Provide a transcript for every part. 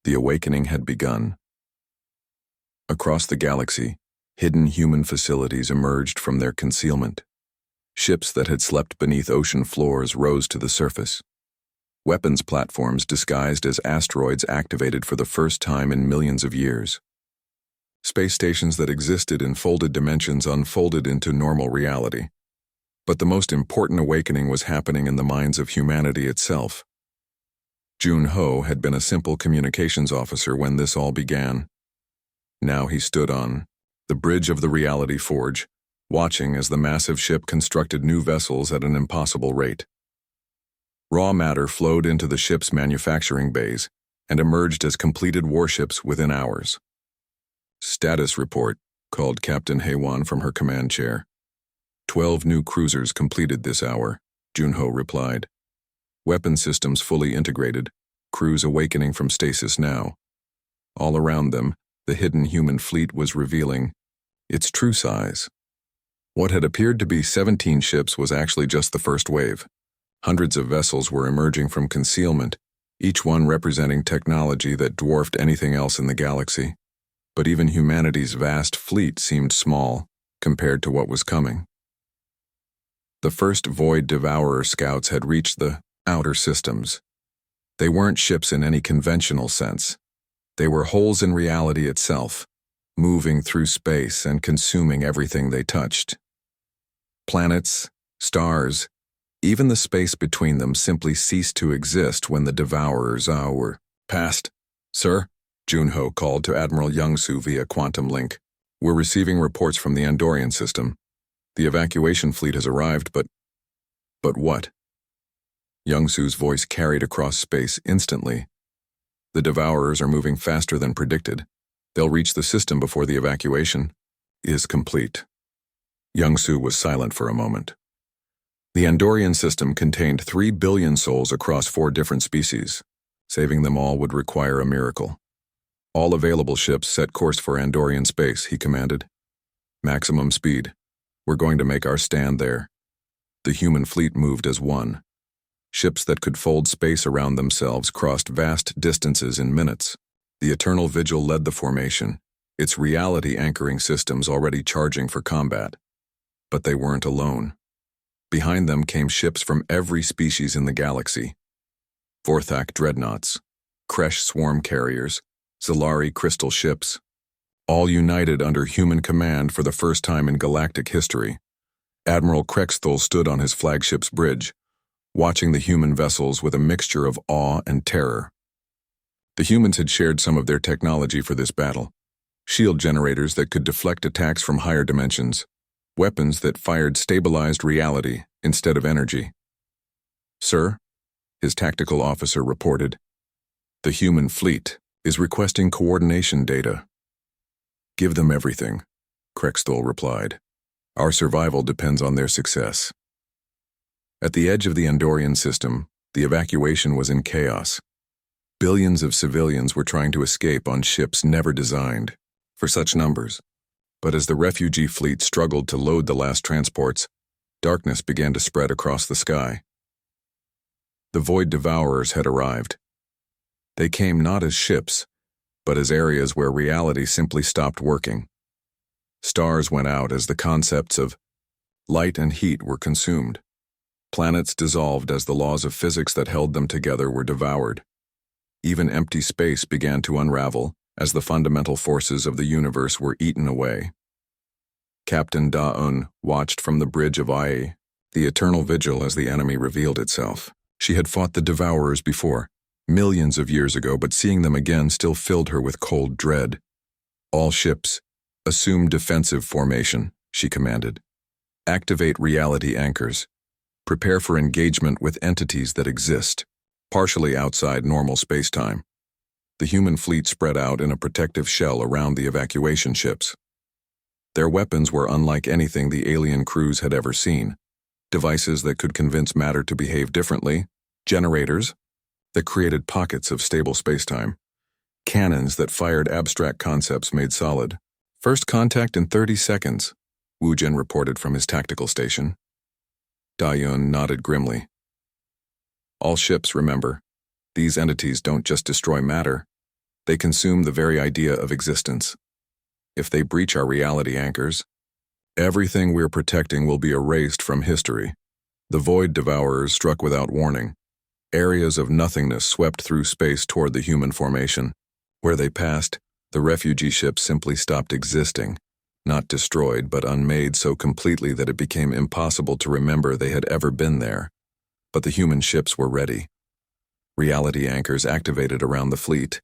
The awakening had begun. Across the galaxy, hidden human facilities emerged from their concealment. Ships that had slept beneath ocean floors rose to the surface. Weapons platforms disguised as asteroids activated for the first time in millions of years. Space stations that existed in folded dimensions unfolded into normal reality. But the most important awakening was happening in the minds of humanity itself. Jun-Ho had been a simple communications officer when this all began. Now he stood on the bridge of the reality forge, watching as the massive ship constructed new vessels at an impossible rate. Raw matter flowed into the ship's manufacturing bays and emerged as completed warships within hours. "Status report," called Captain Haewon from her command chair. 12 new cruisers completed this hour, Jun-Ho replied. Weapon systems fully integrated, crews awakening from stasis now. All around them, the hidden human fleet was revealing its true size. What had appeared to be 17 ships was actually just the first wave. Hundreds of vessels were emerging from concealment, each one representing technology that dwarfed anything else in the galaxy. But even humanity's vast fleet seemed small compared to what was coming. The first Void Devourer scouts had reached the outer systems. They weren't ships in any conventional sense. They were holes in reality itself, moving through space and consuming everything they touched. Planets, stars, even the space between them simply ceased to exist when the Devourers were past. "Sir?" Jun-Ho called to Admiral Young-Soo via quantum link. "We're receiving reports from the Andorian system. The evacuation fleet has arrived, but what?" Young-Soo's voice carried across space instantly. "The Devourers are moving faster than predicted. They'll reach the system before the evacuation is complete." Young-Soo was silent for a moment. The Andorian system contained 3 billion souls across 4 different species. Saving them all would require a miracle. "All available ships set course for Andorian space," he commanded. "Maximum speed. We're going to make our stand there." The human fleet moved as one. Ships that could fold space around themselves crossed vast distances in minutes. The Eternal Vigil led the formation, its reality anchoring systems already charging for combat. But they weren't alone. Behind them came ships from every species in the galaxy. Vorthak dreadnoughts, Kresh swarm carriers, Zalari crystal ships, all united under human command for the first time in galactic history. Admiral Krexthal stood on his flagship's bridge, watching the human vessels with a mixture of awe and terror. The humans had shared some of their technology for this battle. Shield generators that could deflect attacks from higher dimensions, weapons that fired stabilized reality instead of energy. "Sir," his tactical officer reported, "the human fleet is requesting coordination data." "Give them everything," Krexthal replied. "Our survival depends on their success." At the edge of the Andorian system, the evacuation was in chaos. Billions of civilians were trying to escape on ships never designed for such numbers. But as the refugee fleet struggled to load the last transports, darkness began to spread across the sky. The Void Devourers had arrived. They came not as ships, but as areas where reality simply stopped working. Stars went out as the concepts of light and heat were consumed. Planets dissolved as the laws of physics that held them together were devoured. Even empty space began to unravel as the fundamental forces of the universe were eaten away. Captain Da-un watched from the bridge of Ai, the eternal vigil as the enemy revealed itself. She had fought the Devourers before, millions of years ago, but seeing them again still filled her with cold dread. "All ships, assume defensive formation," she commanded. "Activate reality anchors. Prepare for engagement with entities that exist, partially outside normal spacetime." The human fleet spread out in a protective shell around the evacuation ships. Their weapons were unlike anything the alien crews had ever seen. Devices that could convince matter to behave differently, generators that created pockets of stable spacetime, cannons that fired abstract concepts made solid. "First contact in 30 seconds, Wu Jin reported from his tactical station. Da-yun nodded grimly. "All ships, remember, these entities don't just destroy matter, They consume the very idea of existence. If they breach our reality anchors, everything we're protecting will be erased from history. The void devourers struck without warning. Areas of nothingness swept through space toward the human formation. Where they passed, the refugee ships simply stopped existing, not destroyed but unmade so completely that it became impossible to remember they had ever been there. But the human ships were ready. Reality anchors activated around the fleet,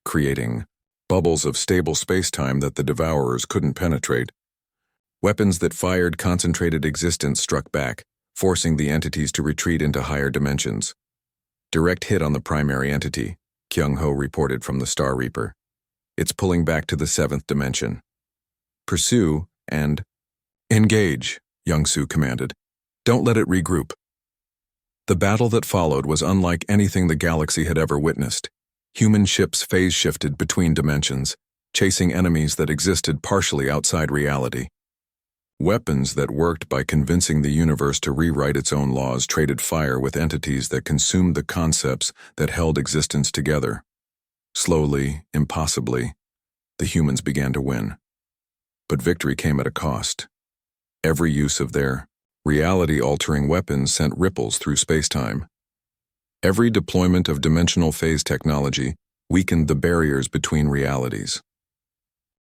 creating bubbles of stable space-time that the devourers couldn't penetrate. Weapons that fired concentrated existence struck back, forcing the entities to retreat into higher dimensions. Direct hit on the primary entity, Kyung-ho reported from the Star Reaper. It's pulling back to the 7th dimension. Pursue and engage, Young-soo commanded. Don't let it regroup. The battle that followed was unlike anything the galaxy had ever witnessed. Human ships phase-shifted between dimensions, chasing enemies that existed partially outside reality. Weapons that worked by convincing the universe to rewrite its own laws traded fire with entities that consumed the concepts that held existence together. Slowly, impossibly, the humans began to win. But victory came at a cost. Every use of their reality-altering weapons sent ripples through space-time. Every deployment of dimensional phase technology weakened the barriers between realities.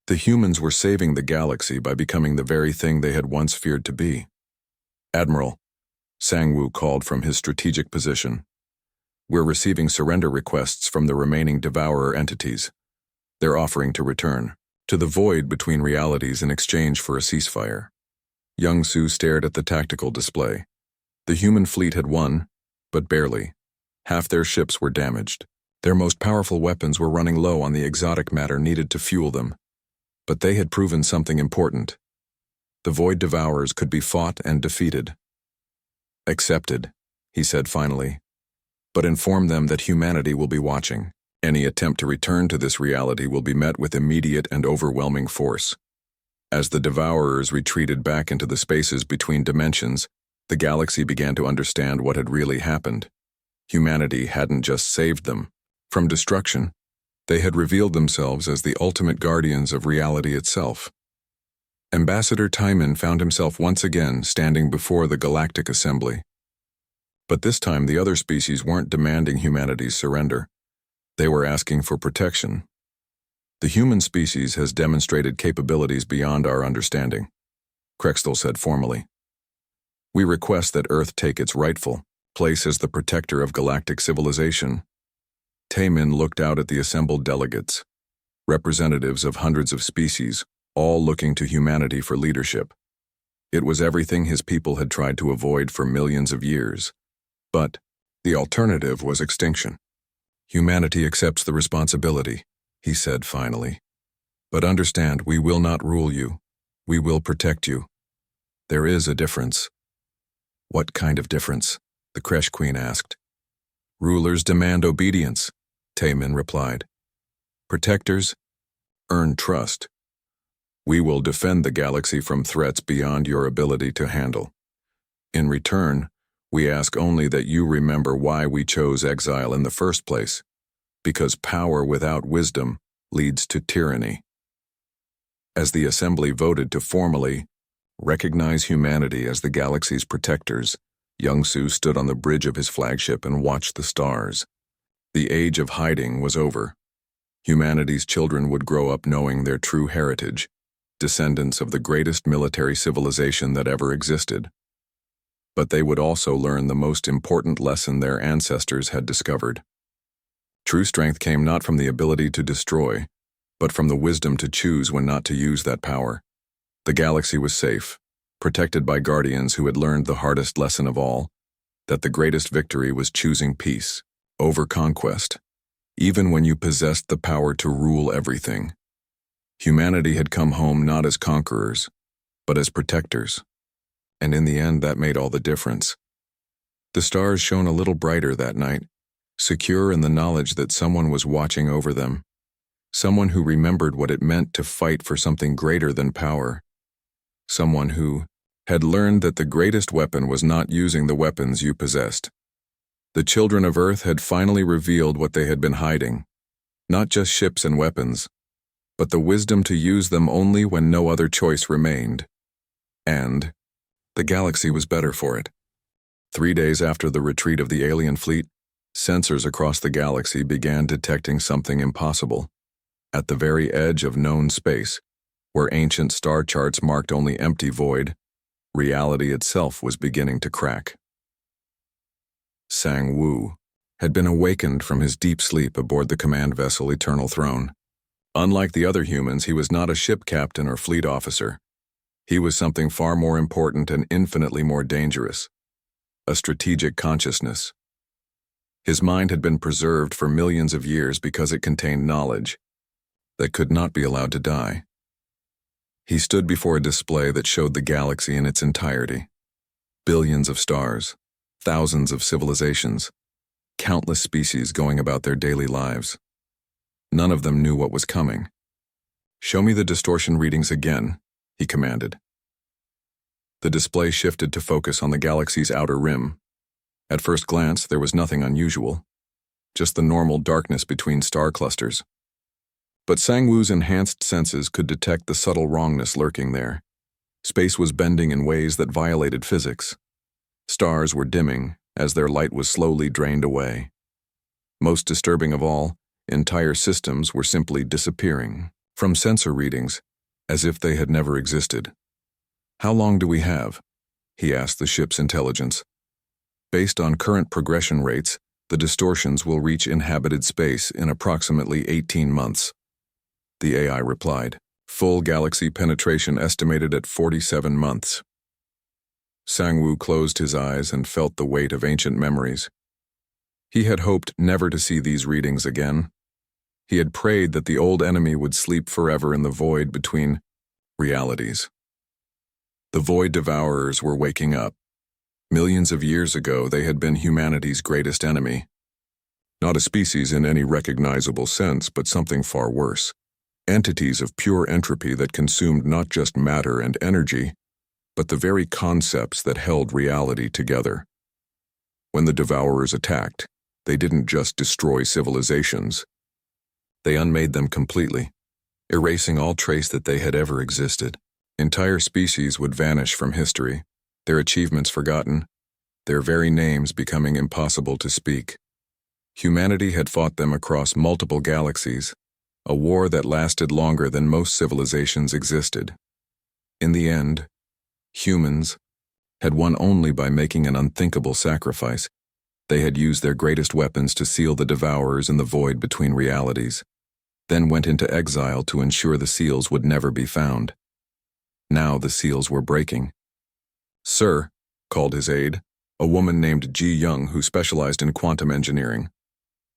The humans were saving the galaxy by becoming the very thing they had once feared to be. Admiral, Sang-woo called from his strategic position. We're receiving surrender requests from the remaining devourer entities. They're offering to return to the void between realities in exchange for a ceasefire. Young-soo stared at the tactical display. The human fleet had won, but barely. Half their ships were damaged. Their most powerful weapons were running low on the exotic matter needed to fuel them. But they had proven something important. The void devourers could be fought and defeated. Accepted, he said finally. But inform them that humanity will be watching. Any attempt to return to this reality will be met with immediate and overwhelming force. As the devourers retreated back into the spaces between dimensions, the galaxy began to understand what had really happened. Humanity hadn't just saved them from destruction. They had revealed themselves as the ultimate guardians of reality itself. Ambassador Taiman found himself once again standing before the Galactic Assembly. But this time the other species weren't demanding humanity's surrender. They were asking for protection. The human species has demonstrated capabilities beyond our understanding, Krextel said formally. We request that Earth take its rightful place as the protector of galactic civilization. Taemin looked out at the assembled delegates, representatives of hundreds of species, all looking to humanity for leadership. It was everything his people had tried to avoid for millions of years. But the alternative was extinction. Humanity accepts the responsibility, he said finally. But understand, we will not rule you. We will protect you. There is a difference. What kind of difference? The Kresh Queen asked. Rulers demand obedience, Taemin replied. Protectors earn trust. We will defend the galaxy from threats beyond your ability to handle. In return, we ask only that you remember why we chose exile in the first place, because power without wisdom leads to tyranny. As the Assembly voted to formally recognize humanity as the galaxy's protectors, Young-soo stood on the bridge of his flagship and watched the stars. The age of hiding was over. Humanity's children would grow up knowing their true heritage, descendants of the greatest military civilization that ever existed. But they would also learn the most important lesson their ancestors had discovered. True strength came not from the ability to destroy, but from the wisdom to choose when not to use that power. The galaxy was safe, protected by guardians who had learned the hardest lesson of all, that the greatest victory was choosing peace over conquest, even when you possessed the power to rule everything. Humanity had come home not as conquerors, but as protectors. And in the end, that made all the difference. The stars shone a little brighter that night, secure in the knowledge that someone was watching over them, someone who remembered what it meant to fight for something greater than power, someone who had learned that the greatest weapon was not using the weapons you possessed. The children of Earth had finally revealed what they had been hiding. Not just ships and weapons, but the wisdom to use them only when no other choice remained. And the galaxy was better for it. 3 days after the retreat of the alien fleet, sensors across the galaxy began detecting something impossible. At the very edge of known space, where ancient star charts marked only empty void, reality itself was beginning to crack. Sang-Woo had been awakened from his deep sleep aboard the command vessel Eternal Throne. Unlike the other humans, he was not a ship captain or fleet officer. He was something far more important and infinitely more dangerous: a strategic consciousness. His mind had been preserved for millions of years because it contained knowledge that could not be allowed to die. He stood before a display that showed the galaxy in its entirety. Billions of stars, thousands of civilizations, countless species going about their daily lives. None of them knew what was coming. "Show me the distortion readings again," he commanded. The display shifted to focus on the galaxy's outer rim. At first glance, there was nothing unusual, just the normal darkness between star clusters. But Sang-Woo's enhanced senses could detect the subtle wrongness lurking there. Space was bending in ways that violated physics. Stars were dimming as their light was slowly drained away. Most disturbing of all, entire systems were simply disappearing from sensor readings, as if they had never existed. "How long do we have?" he asked the ship's intelligence. "Based on current progression rates, the distortions will reach inhabited space in approximately 18 months. The AI replied, "Full galaxy penetration estimated at 47 months. Sang-Woo closed his eyes and felt the weight of ancient memories. He had hoped never to see these readings again. He had prayed that the old enemy would sleep forever in the void between realities. The void devourers were waking up. Millions of years ago, they had been humanity's greatest enemy. Not a species in any recognizable sense, but something far worse. Entities of pure entropy that consumed not just matter and energy, but the very concepts that held reality together. When the devourers attacked, they didn't just destroy civilizations. They unmade them completely, erasing all trace that they had ever existed. Entire species would vanish from history, their achievements forgotten, their very names becoming impossible to speak. Humanity had fought them across multiple galaxies, a war that lasted longer than most civilizations existed. In the end, humans had won only by making an unthinkable sacrifice. They had used their greatest weapons to seal the devourers in the void between realities, then went into exile to ensure the seals would never be found. Now the seals were breaking. "Sir," called his aide, a woman named Ji Young who specialized in quantum engineering.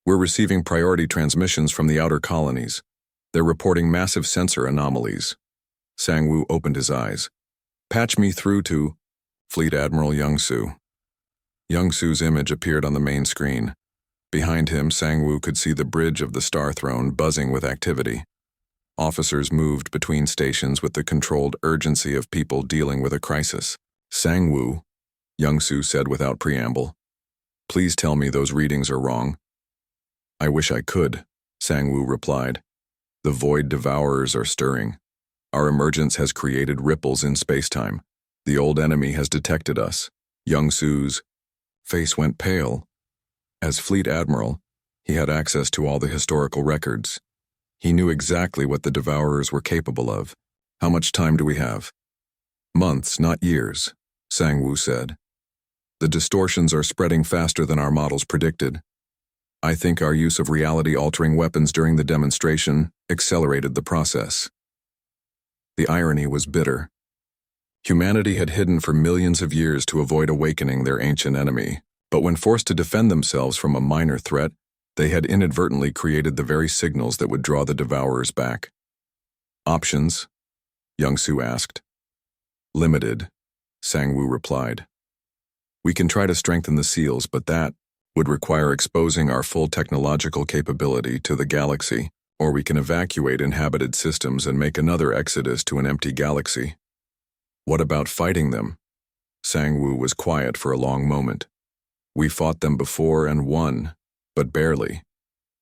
"We're receiving priority transmissions from the outer colonies. They're reporting massive sensor anomalies." Sang-Woo opened his eyes. "Patch me through to Fleet Admiral Young-Soo." Young-Soo's image appeared on the main screen. Behind him, Sang-Woo could see the bridge of the Star Throne buzzing with activity. Officers moved between stations with the controlled urgency of people dealing with a crisis. "Sang-Woo," Young-Soo said without preamble, "please tell me those readings are wrong." "I wish I could," Sang-Woo replied. "The void devourers are stirring. Our emergence has created ripples in spacetime. The old enemy has detected us." Young-Soo's face went pale. As Fleet Admiral, he had access to all the historical records. He knew exactly what the devourers were capable of. "How much time do we have?" "Months, not years," Sang-Woo said. "The distortions are spreading faster than our models predicted. I think our use of reality-altering weapons during the demonstration accelerated the process." The irony was bitter. Humanity had hidden for millions of years to avoid awakening their ancient enemy, but when forced to defend themselves from a minor threat, they had inadvertently created the very signals that would draw the devourers back. "Options?" Young-Soo asked. "Limited," Sang-Woo replied. "We can try to strengthen the seals, but that would require exposing our full technological capability to the galaxy, or we can evacuate inhabited systems and make another exodus to an empty galaxy." "What about fighting them?" Sang-Woo was quiet for a long moment. "We fought them before and won, but barely.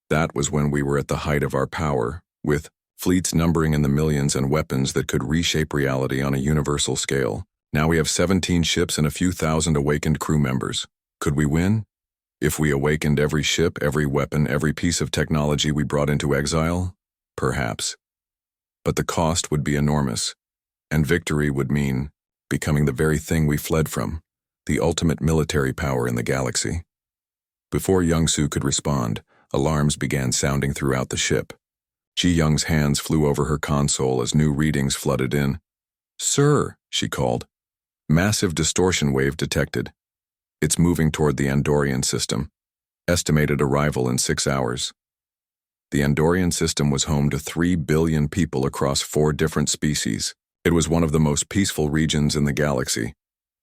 That was when we were at the height of our power, with fleets numbering in the millions and weapons that could reshape reality on a universal scale. Now we have 17 ships and a few thousand awakened crew members. Could we win? If we awakened every ship, every weapon, every piece of technology we brought into exile? Perhaps. But the cost would be enormous, and victory would mean becoming the very thing we fled from, the ultimate military power in the galaxy. Before Young-Soo could respond, alarms began sounding throughout the ship. Ji-Young's hands flew over her console as new readings flooded in. "Sir," she called. "Massive distortion wave detected. It's moving toward the Andorian system. Estimated arrival in 6 hours." The Andorian system was home to 3 billion people across 4 different species. It was one of the most peaceful regions in the galaxy,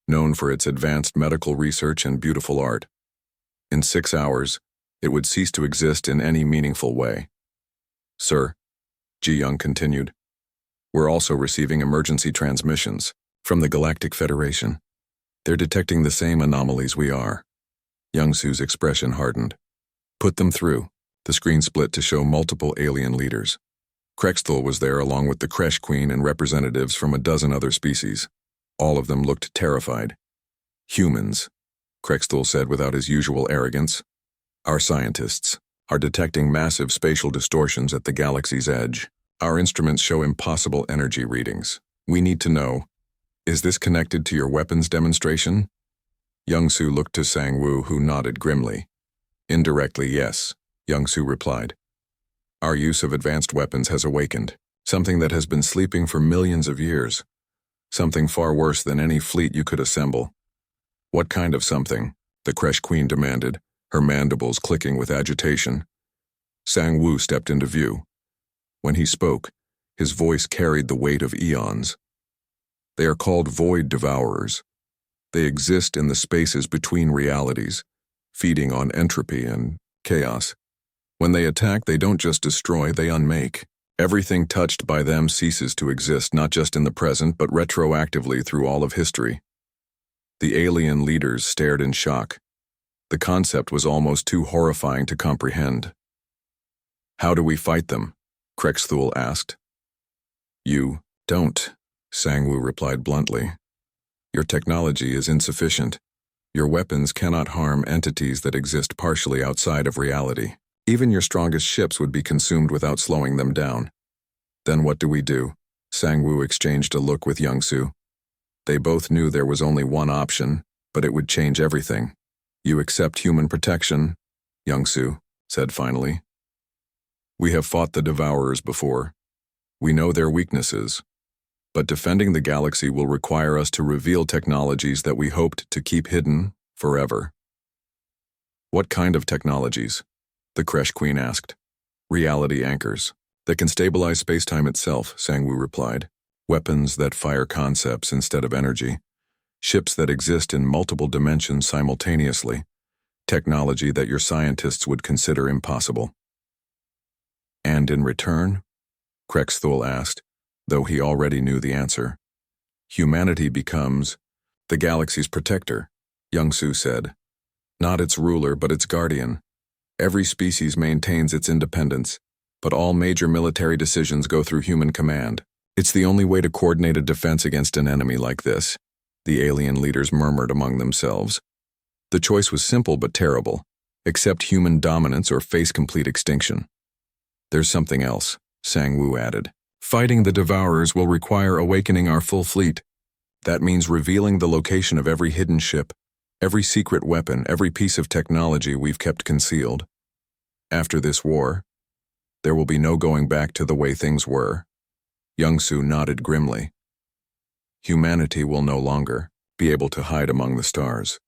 known for its advanced medical research and beautiful art. In 6 hours, it would cease to exist in any meaningful way. "Sir," Ji-Young continued, "we're also receiving emergency transmissions from the Galactic Federation. They're detecting the same anomalies we are." Young-Soo's expression hardened. "Put them through." The screen split to show multiple alien leaders. Krexthul was there along with the Kresh Queen and representatives from a dozen other species. All of them looked terrified. "Humans," Krexthul said without his usual arrogance. "Our scientists are detecting massive spatial distortions at the galaxy's edge. Our instruments show impossible energy readings. We need to know, is this connected to your weapons demonstration?" Young-Soo looked to Sang-Woo, who nodded grimly. "Indirectly, yes," Young-Soo replied. "Our use of advanced weapons has awakened, something that has been sleeping for millions of years. Something far worse than any fleet you could assemble." "What kind of something?" the Kresh Queen demanded, her mandibles clicking with agitation. Sang-Woo stepped into view. When he spoke, his voice carried the weight of eons. "They are called void devourers. They exist in the spaces between realities, feeding on entropy and chaos. When they attack, they don't just destroy, they unmake. Everything touched by them ceases to exist, not just in the present, but retroactively through all of history." The alien leaders stared in shock. The concept was almost too horrifying to comprehend. "How do we fight them?" Krexthul asked. "You don't," Sang-Woo replied bluntly. "Your technology is insufficient. Your weapons cannot harm entities that exist partially outside of reality. Even your strongest ships would be consumed without slowing them down." "Then what do we do?" Sang-Woo exchanged a look with Young-Soo. They both knew there was only one option, but it would change everything. "You accept human protection," Young-Soo said finally. "We have fought the Devourers before. We know their weaknesses. But defending the galaxy will require us to reveal technologies that we hoped to keep hidden forever." "What kind of technologies?" the Kresh Queen asked. "Reality anchors that can stabilize space-time itself," Sang-Woo replied. "Weapons that fire concepts instead of energy. Ships that exist in multiple dimensions simultaneously. Technology that your scientists would consider impossible." "And in return?" Krexthul asked, though he already knew the answer. "Humanity becomes the galaxy's protector," Young-Soo said. "Not its ruler, but its guardian. Every species maintains its independence, but all major military decisions go through human command. It's the only way to coordinate a defense against an enemy like this," the alien leaders murmured among themselves. The choice was simple but terrible. Accept human dominance or face complete extinction. "There's something else," Sang-Woo added. "Fighting the Devourers will require awakening our full fleet. That means revealing the location of every hidden ship, every secret weapon, every piece of technology we've kept concealed. After this war, there will be no going back to the way things were." Young-Soo nodded grimly. "Humanity will no longer be able to hide among the stars.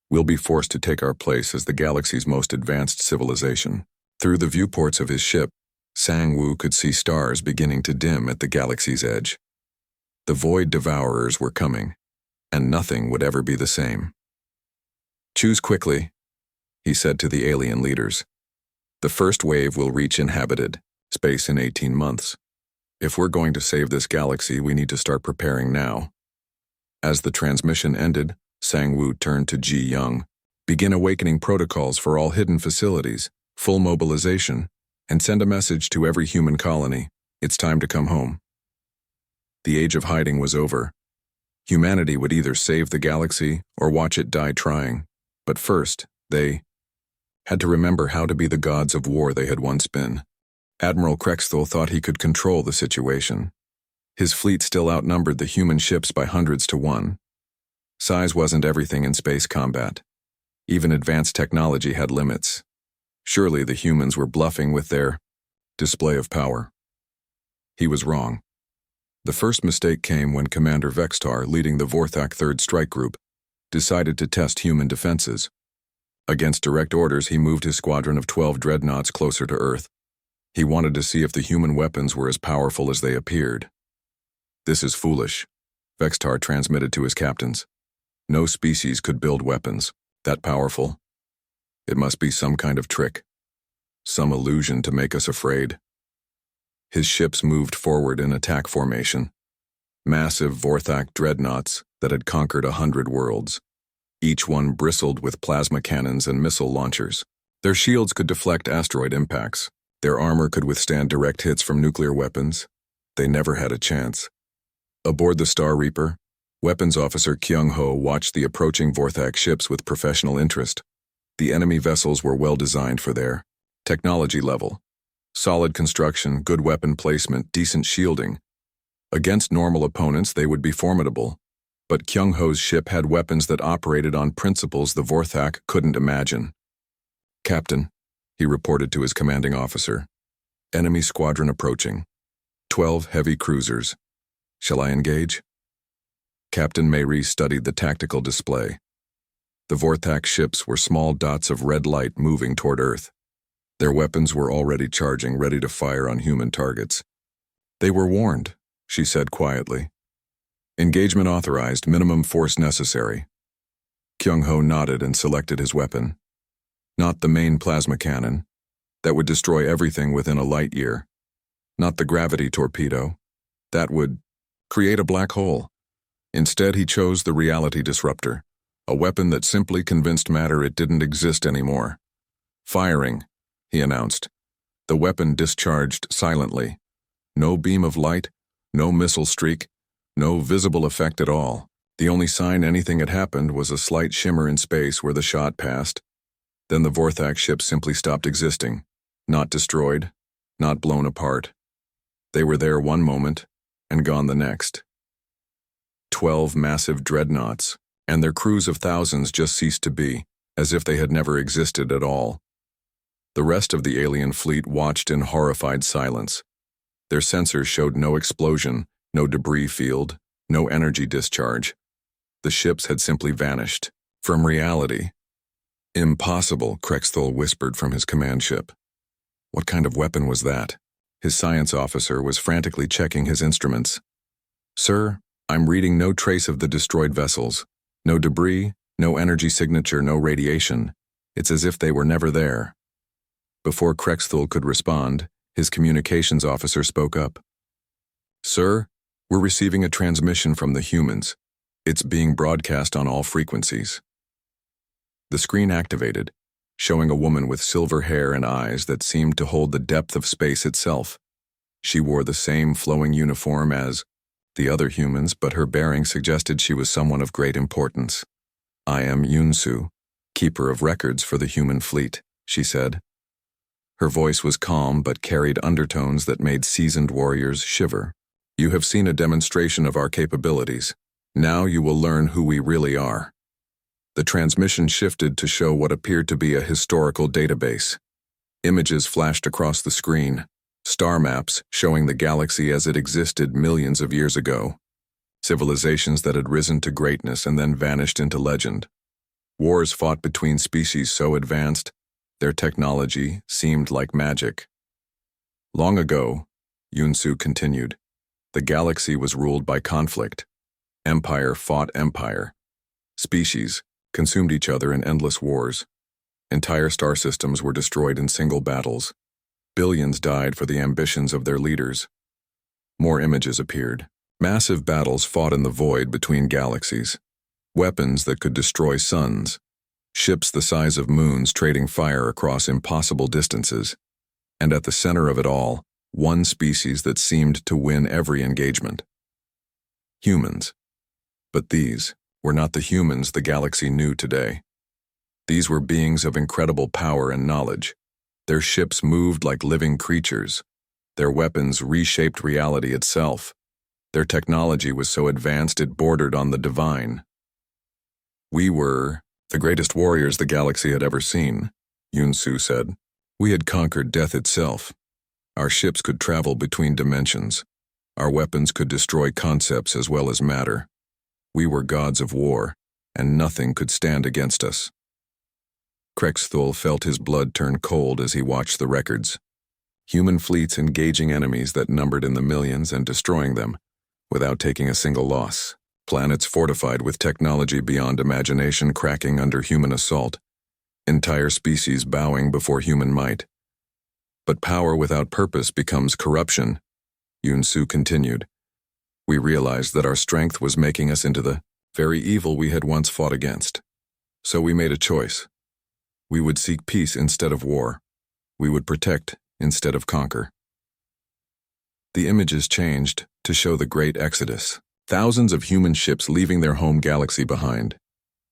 We'll be forced to take our place as the galaxy's most advanced civilization." Through the viewports of his ship, Sang-Woo could see stars beginning to dim at the galaxy's edge. The Void Devourers were coming, and nothing would ever be the same. "Choose quickly," he said to the alien leaders. "The first wave will reach inhabited space in 18 months. If we're going to save this galaxy, we need to start preparing now." As the transmission ended, Sang-Woo turned to Ji-Young. "Begin awakening protocols for all hidden facilities. full mobilization, and send a message to every human colony. It's time to come home. The age of hiding was over. Humanity would either save the galaxy or watch it die trying. But first, they had to remember how to be the gods of war they had once been. Admiral Krexthal thought he could control the situation. His fleet still outnumbered the human ships by hundreds to one. Size wasn't everything in space combat. Even advanced technology had limits. Surely the humans were bluffing with their display of power. He was wrong. The first mistake came when Commander Vextar, leading the Vorthak 3rd Strike Group, decided to test human defenses. Against direct orders, he moved his squadron of 12 dreadnoughts closer to Earth. He wanted to see if the human weapons were as powerful as they appeared. "This is foolish," Vextar transmitted to his captains. "No species could build weapons that powerful. It must be some kind of trick, some illusion to make us afraid." His ships moved forward in attack formation. Massive Vorthak dreadnoughts that had conquered 100 worlds. Each one bristled with plasma cannons and missile launchers. Their shields could deflect asteroid impacts. Their armor could withstand direct hits from nuclear weapons. They never had a chance. Aboard the Star Reaper, Weapons Officer Kyung-ho watched the approaching Vorthak ships with professional interest. The enemy vessels were well designed for their technology level. Solid construction, good weapon placement, decent shielding. Against normal opponents, they would be formidable. But Kyung-ho's ship had weapons that operated on principles the Vorthak couldn't imagine. "Captain," he reported to his commanding officer, "enemy squadron approaching. 12 heavy cruisers. Shall I engage?" Captain Mayri studied the tactical display. The Vorthak ships were small dots of red light moving toward Earth. Their weapons were already charging, ready to fire on human targets. "They were warned," she said quietly. "Engagement authorized, minimum force necessary." Kyung-ho nodded and selected his weapon. Not the main plasma cannon. That would destroy everything within a light year. Not the gravity torpedo. That would create a black hole. Instead, he chose the reality disruptor, a weapon that simply convinced matter it didn't exist anymore. "Firing," he announced. The weapon discharged silently. No beam of light, no missile streak, no visible effect at all. The only sign anything had happened was a slight shimmer in space where the shot passed. Then the Vorthak ships simply stopped existing. Not destroyed, not blown apart. They were there one moment and gone the next. 12 massive dreadnoughts, and their crews of thousands just ceased to be, as if they had never existed at all. The rest of the alien fleet watched in horrified silence. Their sensors showed no explosion, no debris field, no energy discharge. The ships had simply vanished from reality. "Impossible," Krexthal whispered from his command ship. What kind of weapon was that? His science officer was frantically checking his instruments. "Sir, I'm reading no trace of the destroyed vessels. No debris, no energy signature, no radiation. It's as if they were never there." Before Krexthal could respond, his communications officer spoke up. "Sir, we're receiving a transmission from the humans. It's being broadcast on all frequencies." The screen activated, showing a woman with silver hair and eyes that seemed to hold the depth of space itself. She wore the same flowing uniform as the other humans, but her bearing suggested she was someone of great importance. "I am Yunsu, keeper of records for the human fleet," she said. Her voice was calm but carried undertones that made seasoned warriors shiver. "You have seen a demonstration of our capabilities. Now you will learn who we really are." The transmission shifted to show what appeared to be a historical database. Images flashed across the screen, star maps showing the galaxy as it existed millions of years ago. Civilizations that had risen to greatness and then vanished into legend. Wars fought between species so advanced, their technology seemed like magic. "Long ago," Yunsu continued, "the galaxy was ruled by conflict. Empire fought empire. Species consumed each other in endless wars. Entire star systems were destroyed in single battles. Billions died for the ambitions of their leaders." More images appeared. Massive battles fought in the void between galaxies. Weapons that could destroy suns. ships the size of moons trading fire across impossible distances, and at the center of it all, one species that seemed to win every engagement. Humans. But these were not the humans the galaxy knew today. These were beings of incredible power and knowledge. Their ships moved like living creatures. Their weapons reshaped reality itself. Their technology was so advanced it bordered on the divine. We were the greatest warriors the galaxy had ever seen, Yunsu said. We had conquered death itself. Our ships could travel between dimensions. Our weapons could destroy concepts as well as matter. We were gods of war, and nothing could stand against us. Krexthul felt his blood turn cold as he watched the records. Human fleets engaging enemies that numbered in the millions and destroying them, without taking a single loss. Planets fortified with technology beyond imagination cracking under human assault. Entire species bowing before human might. But power without purpose becomes corruption, Yunsu continued. We realized that our strength was making us into the very evil we had once fought against. So we made a choice. We would seek peace instead of war. We would protect instead of conquer. The images changed to show the great exodus. Thousands of human ships leaving their home galaxy behind,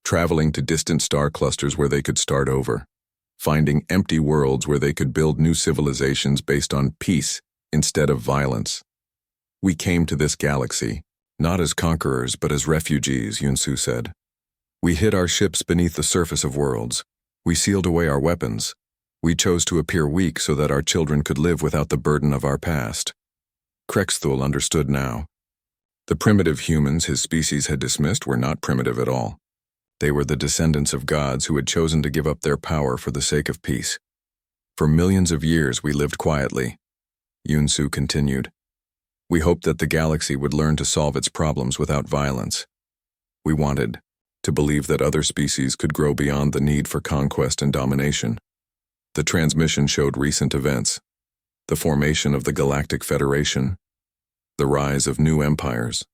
traveling to distant star clusters where they could start over, finding empty worlds where they could build new civilizations based on peace instead of violence. We came to this galaxy, not as conquerors but as refugees, Yunsu said. We hid our ships beneath the surface of worlds. We sealed away our weapons. We chose to appear weak so that our children could live without the burden of our past. Krexthul understood now. The primitive humans his species had dismissed were not primitive at all. They were the descendants of gods who had chosen to give up their power for the sake of peace. For millions of years we lived quietly, Yunsu continued. We hoped that the galaxy would learn to solve its problems without violence. We wanted to believe that other species could grow beyond the need for conquest and domination. The transmission showed recent events, the formation of the Galactic Federation, the rise of new empires,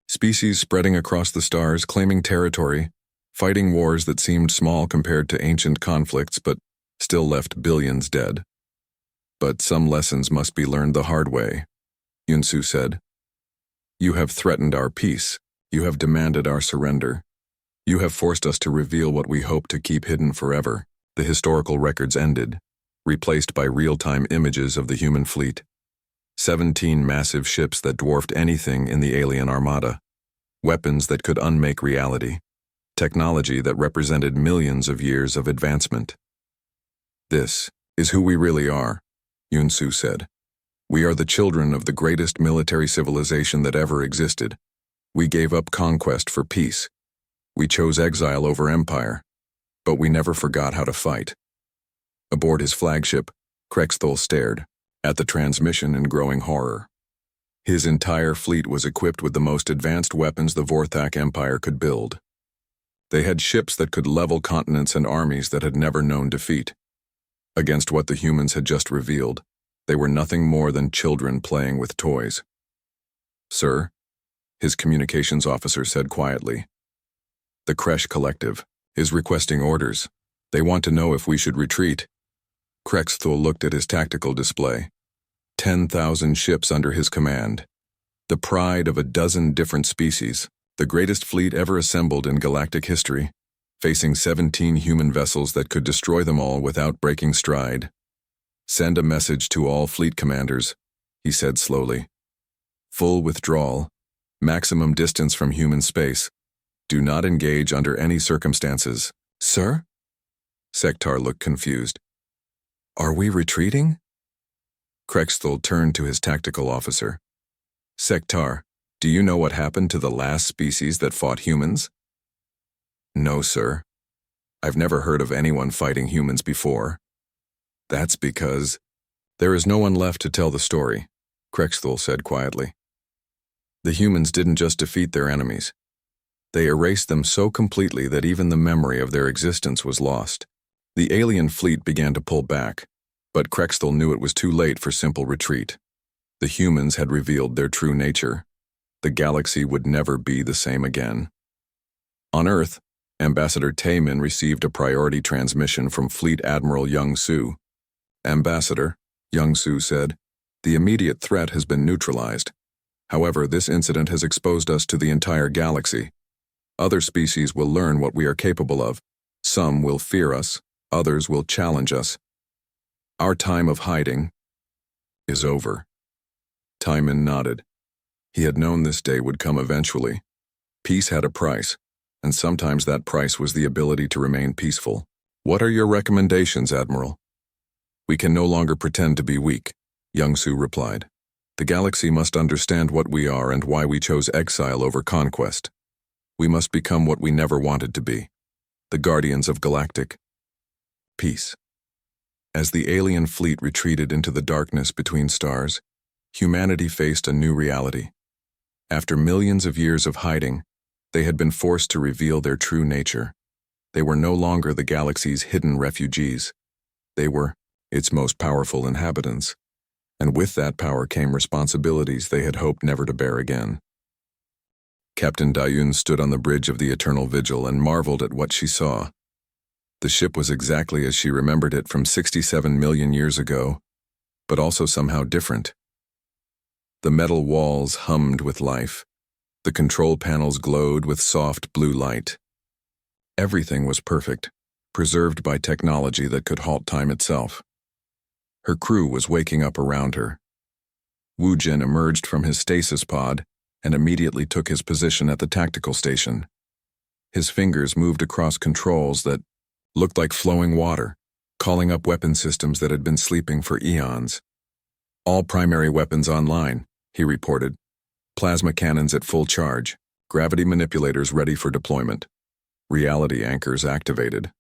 species spreading across the stars, claiming territory, fighting wars that seemed small compared to ancient conflicts but still left billions dead. But some lessons must be learned the hard way, Yunsu said. You have threatened our peace. You have demanded our surrender. You have forced us to reveal what we hoped to keep hidden forever. The historical records ended, replaced by real-time images of the human fleet. 17 massive ships that dwarfed anything in the alien armada. Weapons that could unmake reality. Technology that represented millions of years of advancement. This is who we really are, Yunsu said. We are the children of the greatest military civilization that ever existed. We gave up conquest for peace. We chose exile over empire, but we never forgot how to fight. Aboard his flagship, Krexthul stared at the transmission in growing horror. His entire fleet was equipped with the most advanced weapons the Vorthak Empire could build. They had ships that could level continents and armies that had never known defeat. Against what the humans had just revealed, they were nothing more than children playing with toys. Sir, his communications officer said quietly. The Kresh Collective is requesting orders. They want to know if we should retreat. Krexthul looked at his tactical display. 10,000 ships under his command. The pride of a dozen different species, the greatest fleet ever assembled in galactic history, facing 17 human vessels that could destroy them all without breaking stride. Send a message to all fleet commanders, he said slowly. Full withdrawal, maximum distance from human space. Do not engage under any circumstances. Sir? Sektar looked confused. Are we retreating? Krexthul turned to his tactical officer. Sektar, do you know what happened to the last species that fought humans? No, sir. I've never heard of anyone fighting humans before. That's because there is no one left to tell the story, Krexthul said quietly. The humans didn't just defeat their enemies. They erased them so completely that even the memory of their existence was lost. The alien fleet began to pull back, but Krexthul knew it was too late for simple retreat. The humans had revealed their true nature. The galaxy would never be the same again. On Earth, Ambassador Taemin received a priority transmission from Fleet Admiral Young Soo. Ambassador, Young Soo said, the immediate threat has been neutralized. However, this incident has exposed us to the entire galaxy. Other species will learn what we are capable of. Some will fear us, others will challenge us. Our time of hiding is over. Taemin nodded. He had known this day would come eventually. Peace had a price, and sometimes that price was the ability to remain peaceful. What are your recommendations, Admiral? We can no longer pretend to be weak, Young Soo replied. The galaxy must understand what we are and why we chose exile over conquest. We must become what we never wanted to be, the guardians of galactic peace. As the alien fleet retreated into the darkness between stars, humanity faced a new reality. After millions of years of hiding, they had been forced to reveal their true nature. They were no longer the galaxy's hidden refugees. They were its most powerful inhabitants. And with that power came responsibilities they had hoped never to bear again. Captain Dayun stood on the bridge of the Eternal Vigil and marveled at what she saw. The ship was exactly as she remembered it from 67 million years ago, but also somehow different. The metal walls hummed with life. The control panels glowed with soft blue light. Everything was perfect, preserved by technology that could halt time itself. Her crew was waking up around her. Wu Jin emerged from his stasis pod and immediately took his position at the tactical station. His fingers moved across controls that looked like flowing water, calling up weapon systems that had been sleeping for eons. All primary weapons online, he reported. Plasma cannons at full charge, gravity manipulators ready for deployment. Reality anchors activated.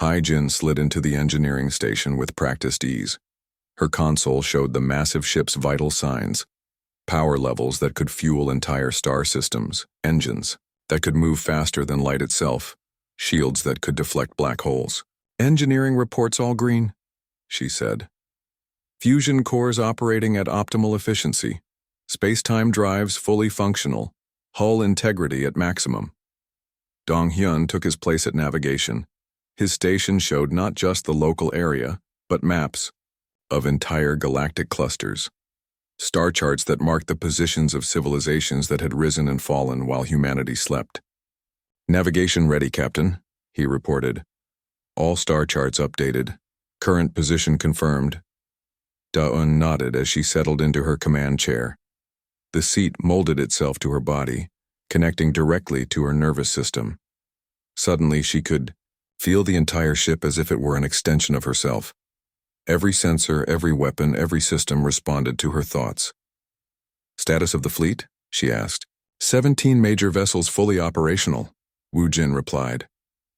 Hai-Jin slid into the engineering station with practiced ease. Her console showed the massive ship's vital signs, power levels that could fuel entire star systems, engines that could move faster than light itself, shields that could deflect black holes. Engineering reports all green, she said. Fusion cores operating at optimal efficiency, space-time drives fully functional, hull integrity at maximum. Dong Hyun took his place at navigation. His station showed not just the local area, but maps of entire galactic clusters. Star charts that marked the positions of civilizations that had risen and fallen while humanity slept. Navigation ready, Captain, he reported. All star charts updated. Current position confirmed. Da-un nodded as she settled into her command chair. The seat molded itself to her body, connecting directly to her nervous system. Suddenly she could feel the entire ship as if it were an extension of herself. Every sensor, every weapon, every system responded to her thoughts. Status of the fleet? She asked. 17 major vessels fully operational, Wu Jin replied.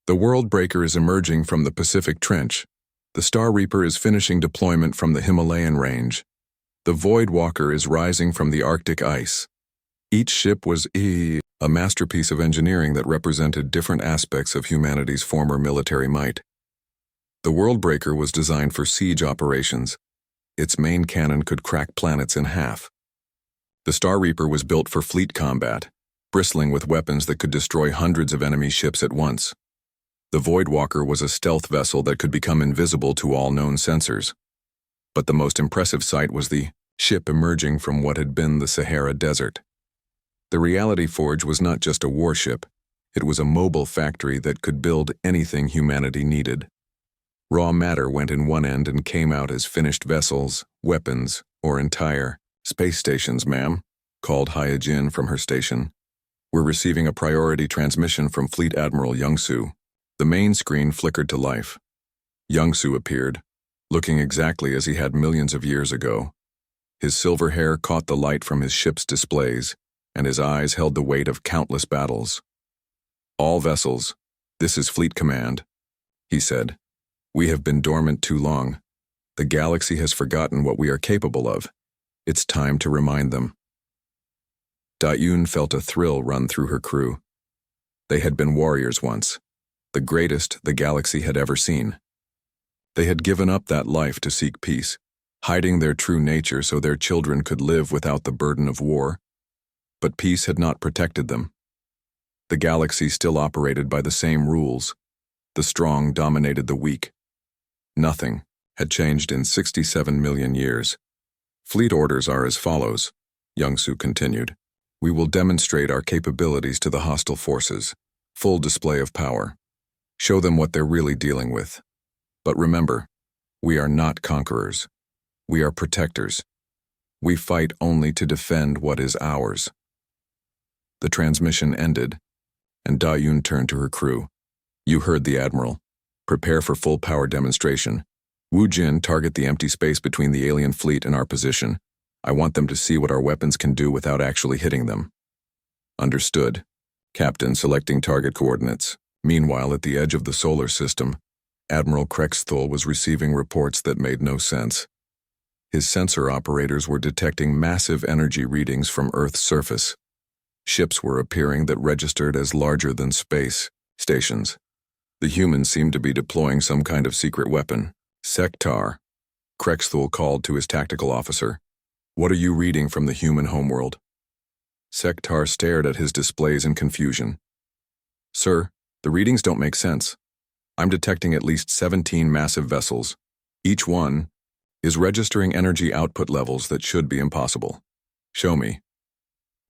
The World Breaker is emerging from the Pacific Trench. The Star Reaper is finishing deployment from the Himalayan range. The Void Walker is rising from the Arctic ice. Each ship was a masterpiece of engineering that represented different aspects of humanity's former military might. The World Breaker was designed for siege operations. Its main cannon could crack planets in half. The Star Reaper was built for fleet combat, bristling with weapons that could destroy hundreds of enemy ships at once. The Void Walker was a stealth vessel that could become invisible to all known sensors. But the most impressive sight was the ship emerging from what had been the Sahara Desert. The Reality Forge was not just a warship, it was a mobile factory that could build anything humanity needed. Raw matter went in one end and came out as finished vessels, weapons, or entire space stations, ma'am, called Hai-Jin from her station. We're receiving a priority transmission from Fleet Admiral Young Soo. The main screen flickered to life. Young Soo appeared, looking exactly as he had millions of years ago. His silver hair caught the light from his ship's displays, and his eyes held the weight of countless battles. All vessels, this is Fleet Command, he said. We have been dormant too long. The galaxy has forgotten what we are capable of. It's time to remind them. Da-Yun felt a thrill run through her crew. They had been warriors once, the greatest the galaxy had ever seen. They had given up that life to seek peace, hiding their true nature so their children could live without the burden of war. But peace had not protected them. The galaxy still operated by the same rules. The strong dominated the weak. Nothing had changed in 67 million years. Fleet orders are as follows, Young-Su continued. We will demonstrate our capabilities to the hostile forces. Full display of power. Show them what they're really dealing with. But remember, we are not conquerors. We are protectors. We fight only to defend what is ours. The transmission ended, and Da-Yun turned to her crew. You heard the Admiral. Prepare for full power demonstration. Wu Jin, target the empty space between the alien fleet and our position. I want them to see what our weapons can do without actually hitting them. Understood. Captain selecting target coordinates. Meanwhile, at the edge of the solar system, Admiral Krexthul was receiving reports that made no sense. His sensor operators were detecting massive energy readings from Earth's surface. Ships were appearing that registered as larger than space stations. The humans seemed to be deploying some kind of secret weapon. Sektar, Krexthul called to his tactical officer. What are you reading from the human homeworld? Sektar stared at his displays in confusion. Sir, the readings don't make sense. I'm detecting at least 17 massive vessels. Each one is registering energy output levels that should be impossible. Show me.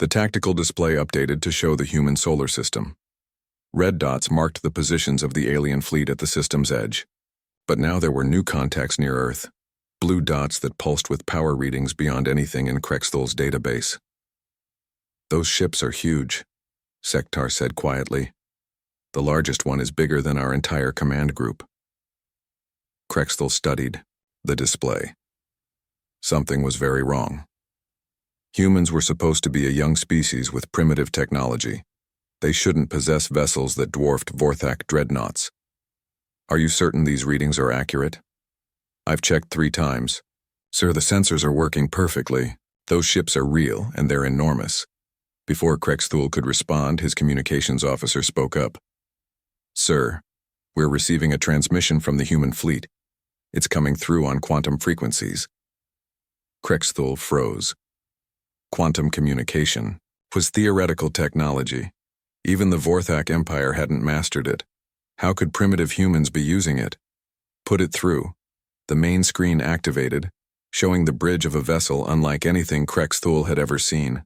The tactical display updated to show the human solar system. Red dots marked the positions of the alien fleet at the system's edge. But now there were new contacts near Earth, blue dots that pulsed with power readings beyond anything in Krexthul's database. Those ships are huge, Sektar said quietly. The largest one is bigger than our entire command group. Krexthul studied the display. Something was very wrong. Humans were supposed to be a young species with primitive technology. They shouldn't possess vessels that dwarfed Vorthak dreadnoughts. Are you certain these readings are accurate? I've checked 3 times. Sir, the sensors are working perfectly. Those ships are real, and they're enormous. Before Krexthul could respond, his communications officer spoke up. Sir, we're receiving a transmission from the human fleet. It's coming through on quantum frequencies. Krexthul froze. Quantum communication was theoretical technology. Even the Vorthak Empire hadn't mastered it. How could primitive humans be using it? Put it through. The main screen activated, showing the bridge of a vessel unlike anything Krexthul had ever seen.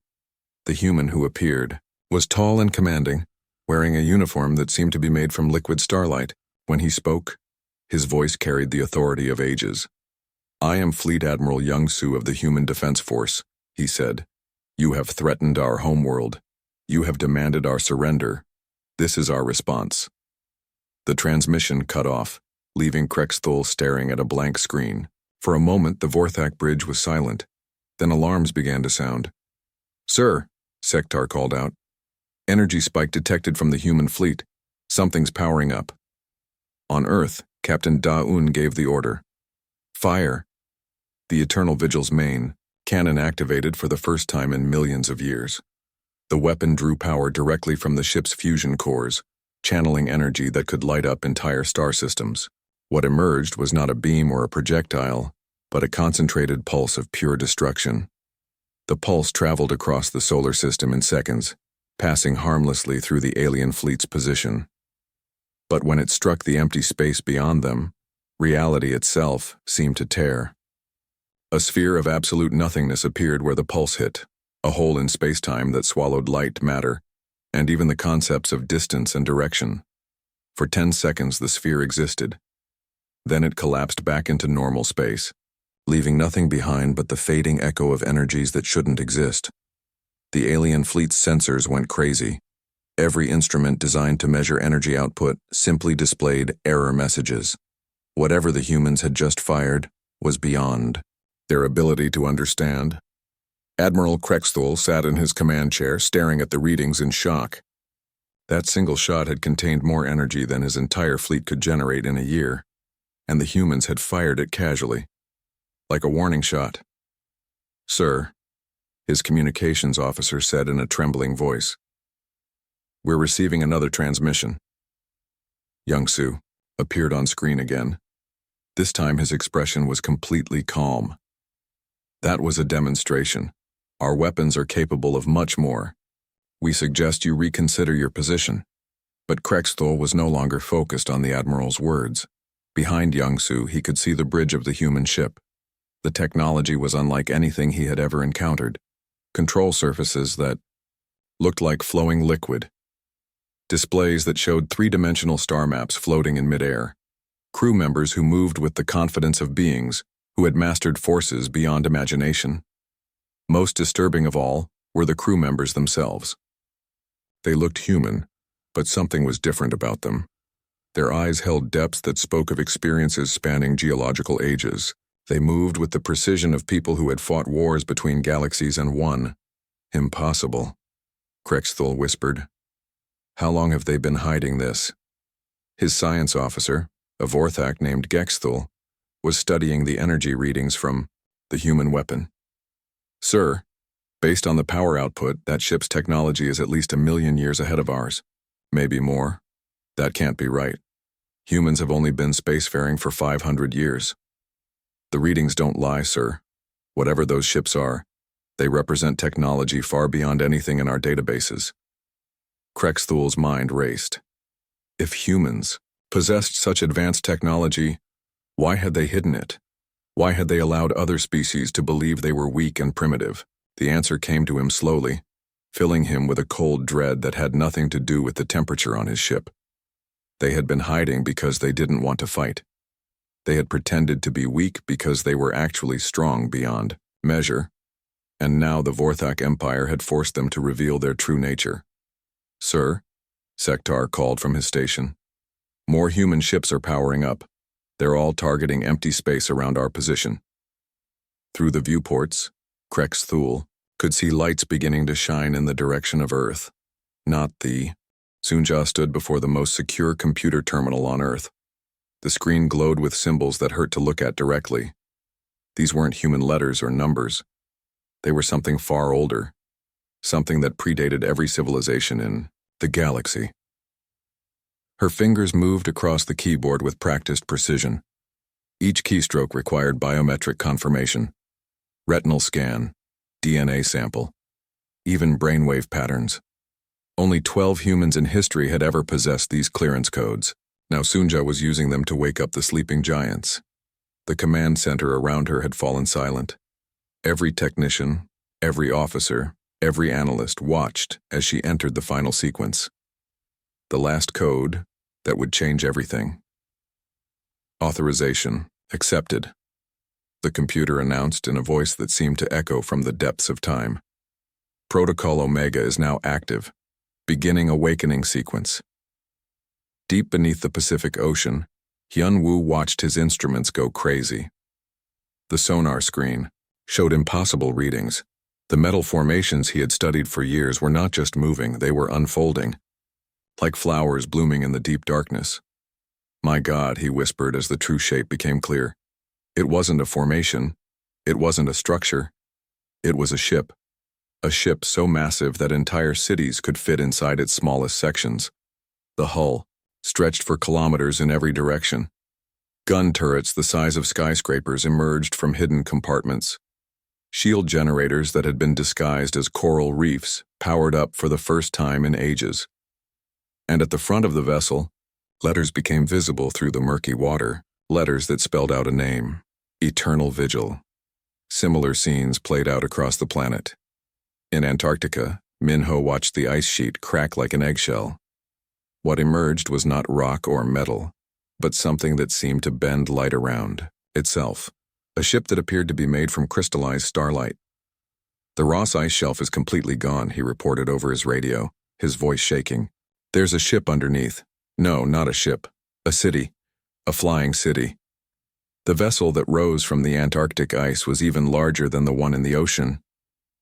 The human who appeared was tall and commanding, wearing a uniform that seemed to be made from liquid starlight. When he spoke, his voice carried the authority of ages. I am Fleet Admiral Young-Su of the Human Defense Force, he said. You have threatened our homeworld. You have demanded our surrender. This is our response. The transmission cut off, leaving Krexthul staring at a blank screen. For a moment, the Vorthak bridge was silent. Then alarms began to sound. Sir, Sektar called out. Energy spike detected from the human fleet. Something's powering up. On Earth, Captain Da-Un gave the order. Fire. The Eternal Vigil's main cannon activated for the first time in millions of years. The weapon drew power directly from the ship's fusion cores, channeling energy that could light up entire star systems. What emerged was not a beam or a projectile, but a concentrated pulse of pure destruction. The pulse traveled across the solar system in seconds, passing harmlessly through the alien fleet's position. But when it struck the empty space beyond them, reality itself seemed to tear. A sphere of absolute nothingness appeared where the pulse hit, a hole in space-time that swallowed light, matter, and even the concepts of distance and direction. For 10 seconds the sphere existed. Then it collapsed back into normal space, leaving nothing behind but the fading echo of energies that shouldn't exist. The alien fleet's sensors went crazy. Every instrument designed to measure energy output simply displayed error messages. Whatever the humans had just fired was beyond their ability to understand. Admiral Krexthul sat in his command chair, staring at the readings in shock. That single shot had contained more energy than his entire fleet could generate in a year, and the humans had fired it casually, like a warning shot. Sir, his communications officer said in a trembling voice. We're receiving another transmission. Young-Su appeared on screen again. This time his expression was completely calm. That was a demonstration. Our weapons are capable of much more. We suggest you reconsider your position. But Krexthul was no longer focused on the Admiral's words. Behind Youngsu, he could see the bridge of the human ship. The technology was unlike anything he had ever encountered. Control surfaces that looked like flowing liquid. Displays that showed three-dimensional star maps floating in midair. Crew members who moved with the confidence of beings who had mastered forces beyond imagination. Most disturbing of all were the crew members themselves. They looked human, but something was different about them. Their eyes held depths that spoke of experiences spanning geological ages. They moved with the precision of people who had fought wars between galaxies and won. Impossible, Krexthul whispered. How long have they been hiding this? His science officer, a Vorthak named Gexthul, was studying the energy readings from the human weapon. Sir, based on the power output, that ship's technology is at least 1,000,000 years ahead of ours. Maybe more. That can't be right. Humans have only been spacefaring for 500 years. The readings don't lie, sir. Whatever those ships are, they represent technology far beyond anything in our databases. Krexthul's mind raced. If humans possessed such advanced technology, why had they hidden it? Why had they allowed other species to believe they were weak and primitive? The answer came to him slowly, filling him with a cold dread that had nothing to do with the temperature on his ship. They had been hiding because they didn't want to fight. They had pretended to be weak because they were actually strong beyond measure, and now the Vorthak Empire had forced them to reveal their true nature. Sir, Sektar called from his station. More human ships are powering up. They're all targeting empty space around our position. Through the viewports, Krexthul could see lights beginning to shine in the direction of Earth. Not the... Sunja stood before the most secure computer terminal on Earth. The screen glowed with symbols that hurt to look at directly. These weren't human letters or numbers. They were something far older, something that predated every civilization in the galaxy. Her fingers moved across the keyboard with practiced precision. Each keystroke required biometric confirmation. Retinal scan, DNA sample, even brainwave patterns. Only 12 humans in history had ever possessed these clearance codes. Now Sunja was using them to wake up the sleeping giants. The command center around her had fallen silent. Every technician, every officer, every analyst watched as she entered the final sequence. The last code that would change everything. Authorization accepted. The computer announced in a voice that seemed to echo from the depths of time. Protocol Omega is now active. Beginning awakening sequence. Deep beneath the Pacific Ocean, Hyun-woo watched his instruments go crazy. The sonar screen showed impossible readings. The metal formations he had studied for years were not just moving, they were unfolding, like flowers blooming in the deep darkness. My God, he whispered as the true shape became clear. It wasn't a formation. It wasn't a structure. It was a ship. A ship so massive that entire cities could fit inside its smallest sections. The hull stretched for kilometers in every direction. Gun turrets the size of skyscrapers emerged from hidden compartments. Shield generators that had been disguised as coral reefs powered up for the first time in ages. And at the front of the vessel, letters became visible through the murky water, letters that spelled out a name, Eternal Vigil. Similar scenes played out across the planet. In Antarctica, Minho watched the ice sheet crack like an eggshell. What emerged was not rock or metal, but something that seemed to bend light around itself. A ship that appeared to be made from crystallized starlight. The Ross ice shelf is completely gone, he reported over his radio, his voice shaking. There's a ship underneath. No, not a ship. A city. A flying city. The vessel that rose from the Antarctic ice was even larger than the one in the ocean.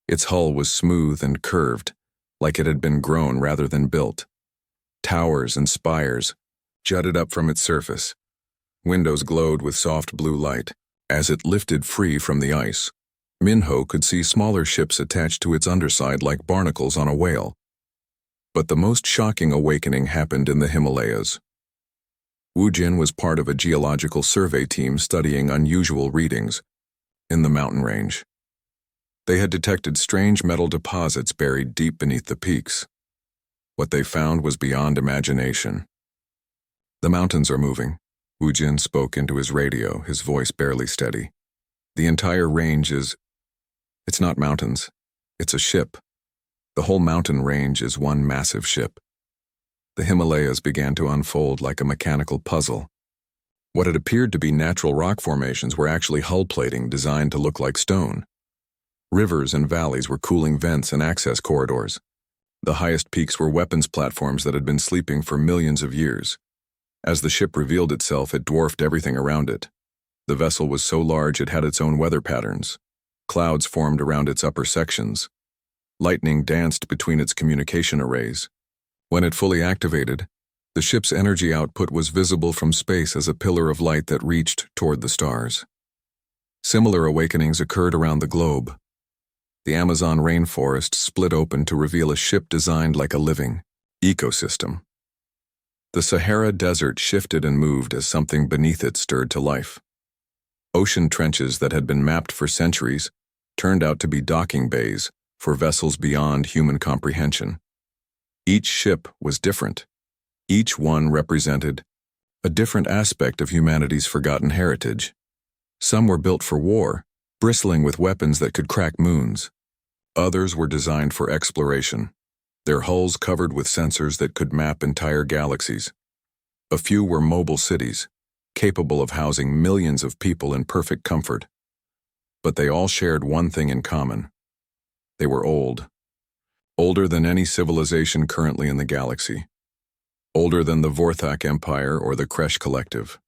Its hull was smooth and curved, like it had been grown rather than built. Towers and spires jutted up from its surface. Windows glowed with soft blue light. As it lifted free from the ice, Minho could see smaller ships attached to its underside like barnacles on a whale. But the most shocking awakening happened in the Himalayas. Wu Jin was part of a geological survey team studying unusual readings in the mountain range. They had detected strange metal deposits buried deep beneath the peaks. What they found was beyond imagination. "The mountains are moving," Wu Jin spoke into his radio, his voice barely steady. "The entire range is... It's not mountains. It's a ship. The whole mountain range is one massive ship." The Himalayas began to unfold like a mechanical puzzle. What had appeared to be natural rock formations were actually hull plating designed to look like stone. Rivers and valleys were cooling vents and access corridors. The highest peaks were weapons platforms that had been sleeping for millions of years. As the ship revealed itself, it dwarfed everything around it. The vessel was so large it had its own weather patterns. Clouds formed around its upper sections. Lightning danced between its communication arrays. When it fully activated, the ship's energy output was visible from space as a pillar of light that reached toward the stars. Similar awakenings occurred around the globe. The Amazon rainforest split open to reveal a ship designed like a living ecosystem. The Sahara Desert shifted and moved as something beneath it stirred to life. Ocean trenches that had been mapped for centuries turned out to be docking bays for vessels beyond human comprehension. Each ship was different. Each one represented a different aspect of humanity's forgotten heritage. Some were built for war, bristling with weapons that could crack moons. Others were designed for exploration, their hulls covered with sensors that could map entire galaxies. A few were mobile cities, capable of housing millions of people in perfect comfort. But they all shared one thing in common. They were old. Older than any civilization currently in the galaxy. Older than the Vorthak Empire or the Kresh Collective.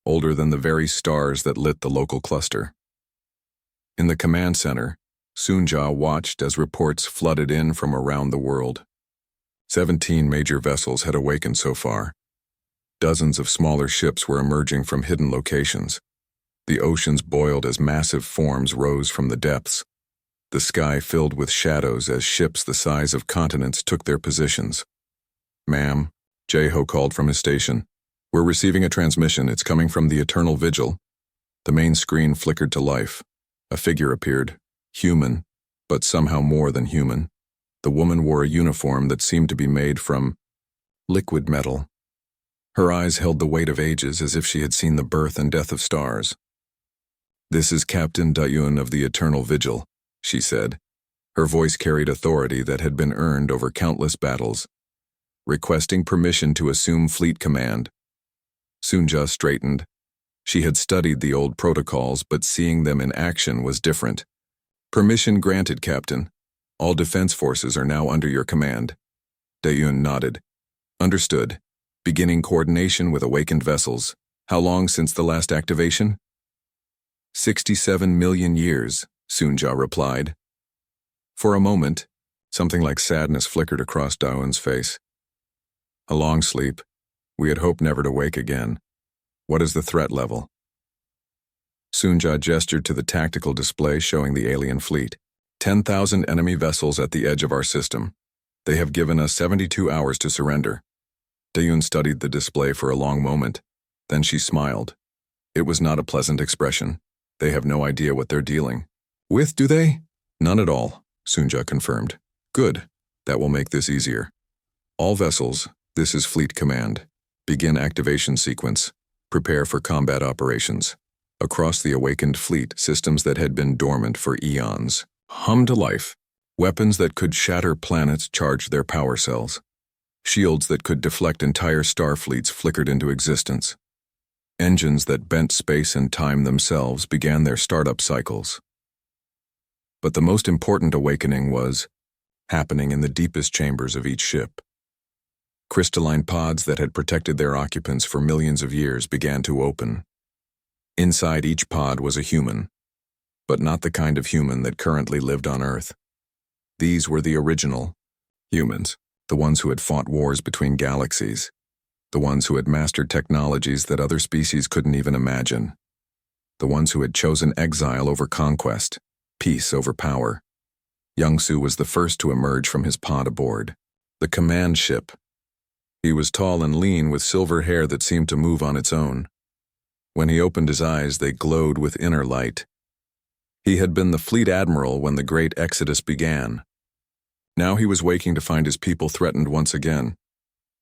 Older than the very stars that lit the local cluster. In the command center, Sunja watched as reports flooded in from around the world. 17 major vessels had awakened so far. Dozens of smaller ships were emerging from hidden locations. The oceans boiled as massive forms rose from the depths. The sky filled with shadows as ships the size of continents took their positions. "Ma'am," Jae-ho called from his station. "We're receiving a transmission. It's coming from the Eternal Vigil." The main screen flickered to life. A figure appeared. Human, but somehow more than human. The woman wore a uniform that seemed to be made from liquid metal. Her eyes held the weight of ages as if she had seen the birth and death of stars. "This is Captain Dayun of the Eternal Vigil," she said. Her voice carried authority that had been earned over countless battles. "Requesting permission to assume fleet command." Sunja straightened. She had studied the old protocols, but seeing them in action was different. "Permission granted, Captain. All defense forces are now under your command." Dayun nodded. "Understood. Beginning coordination with awakened vessels. How long since the last activation?" 67 million years, Sunja replied. For a moment, something like sadness flickered across Dayun's face. "A long sleep. We had hoped never to wake again. What is the threat level?" Sunja gestured to the tactical display showing the alien fleet. 10,000 enemy vessels at the edge of our system. They have given us 72 hours to surrender." Dayun studied the display for a long moment. Then she smiled. It was not a pleasant expression. "They have no idea what they're dealing with, do they?" "None at all," Sunja confirmed. "Good. That will make this easier. All vessels, this is Fleet Command. Begin activation sequence. Prepare for combat operations." Across the awakened fleet, systems that had been dormant for eons hummed to life. Weapons that could shatter planets charged their power cells. Shields that could deflect entire star fleets flickered into existence. Engines that bent space and time themselves began their startup cycles. But the most important awakening was happening in the deepest chambers of each ship. Crystalline pods that had protected their occupants for millions of years began to open. Inside each pod was a human, but not the kind of human that currently lived on Earth. These were the original humans, the ones who had fought wars between galaxies, the ones who had mastered technologies that other species couldn't even imagine, the ones who had chosen exile over conquest, peace over power. Youngsu was the first to emerge from his pod aboard, the command ship. He was tall and lean with silver hair that seemed to move on its own. When he opened his eyes, they glowed with inner light. He had been the fleet admiral when the great exodus began. Now he was waking to find his people threatened once again.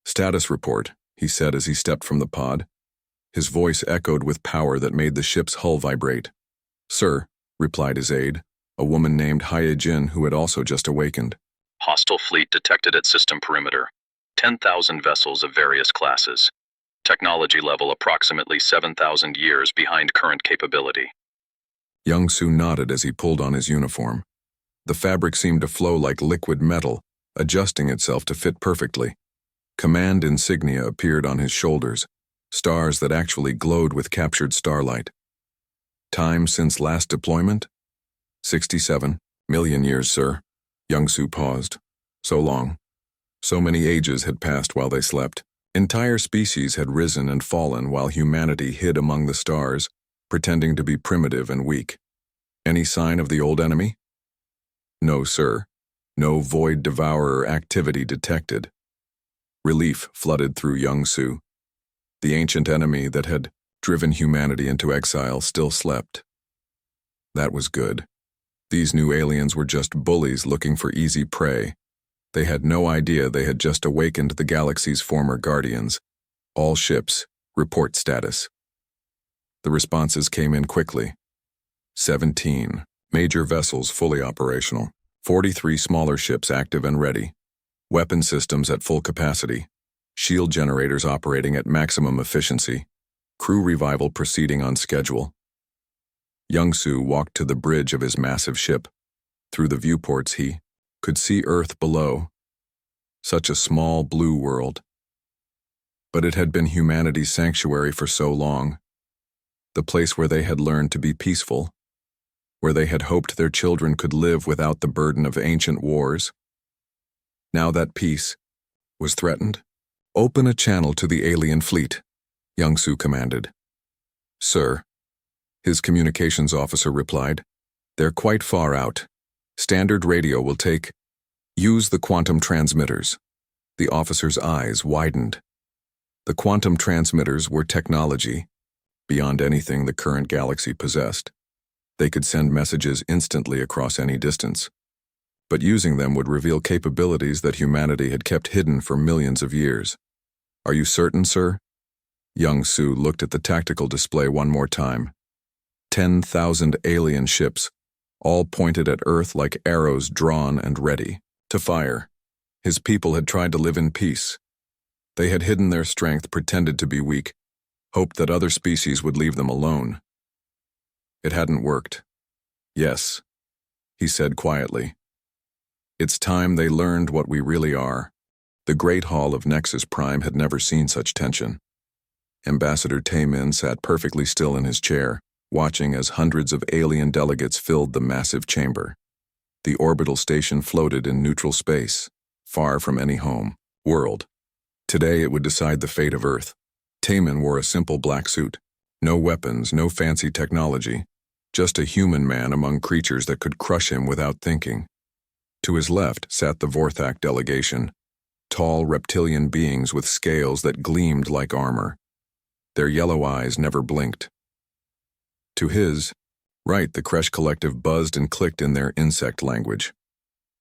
"Status report," he said as he stepped from the pod. His voice echoed with power that made the ship's hull vibrate. "Sir," replied his aide, a woman named Hye Jin who had also just awakened. "Hostile fleet detected at system perimeter. 10,000 vessels of various classes. Technology level approximately 7,000 years behind current capability." Young-Soo nodded as he pulled on his uniform. The fabric seemed to flow like liquid metal, adjusting itself to fit perfectly. Command insignia appeared on his shoulders, stars that actually glowed with captured starlight. "Time since last deployment?" 67 million years, sir." Young-Soo paused. "So long. So many ages had passed while they slept. Entire species had risen and fallen while humanity hid among the stars, pretending to be primitive and weak. Any sign of the old enemy?" "No, sir. No void devourer activity detected." Relief flooded through Young-Soo. The ancient enemy that had driven humanity into exile still slept. That was good. These new aliens were just bullies looking for easy prey. They had no idea they had just awakened the galaxy's former guardians. "All ships, report status." The responses came in quickly. 17 major vessels fully operational, 43 smaller ships active and ready, weapon systems at full capacity, shield generators operating at maximum efficiency, crew revival proceeding on schedule. Young-Soo walked to the bridge of his massive ship. Through the viewports he could see Earth below. Such a small blue world. But it had been humanity's sanctuary for so long. The place where they had learned to be peaceful, where they had hoped their children could live without the burden of ancient wars. Now that peace was threatened. "Open a channel to the alien fleet," Young-Soo commanded. "Sir," his communications officer replied. "They're quite far out. Standard radio will take. Use the quantum transmitters." The officer's eyes widened. The quantum transmitters were technology, beyond anything the current galaxy possessed. They could send messages instantly across any distance. But using them would reveal capabilities that humanity had kept hidden for millions of years. "Are you certain, sir?" Young-Soo looked at the tactical display one more time. 10,000 alien ships, all pointed at Earth like arrows drawn and ready to fire. His people had tried to live in peace. They had hidden their strength, pretended to be weak, hoped that other species would leave them alone. It hadn't worked. "Yes," he said quietly. "It's time they learned what we really are." The Great Hall of Nexus Prime had never seen such tension. Ambassador Taemin sat perfectly still in his chair, watching as hundreds of alien delegates filled the massive chamber. The orbital station floated in neutral space, far from any home, world. Today it would decide the fate of Earth. Taemin wore a simple black suit. No weapons, no fancy technology. Just a human man among creatures that could crush him without thinking. To his left sat the Vorthak delegation, tall reptilian beings with scales that gleamed like armor. Their yellow eyes never blinked. To his right, the Kresh Collective buzzed and clicked in their insect language.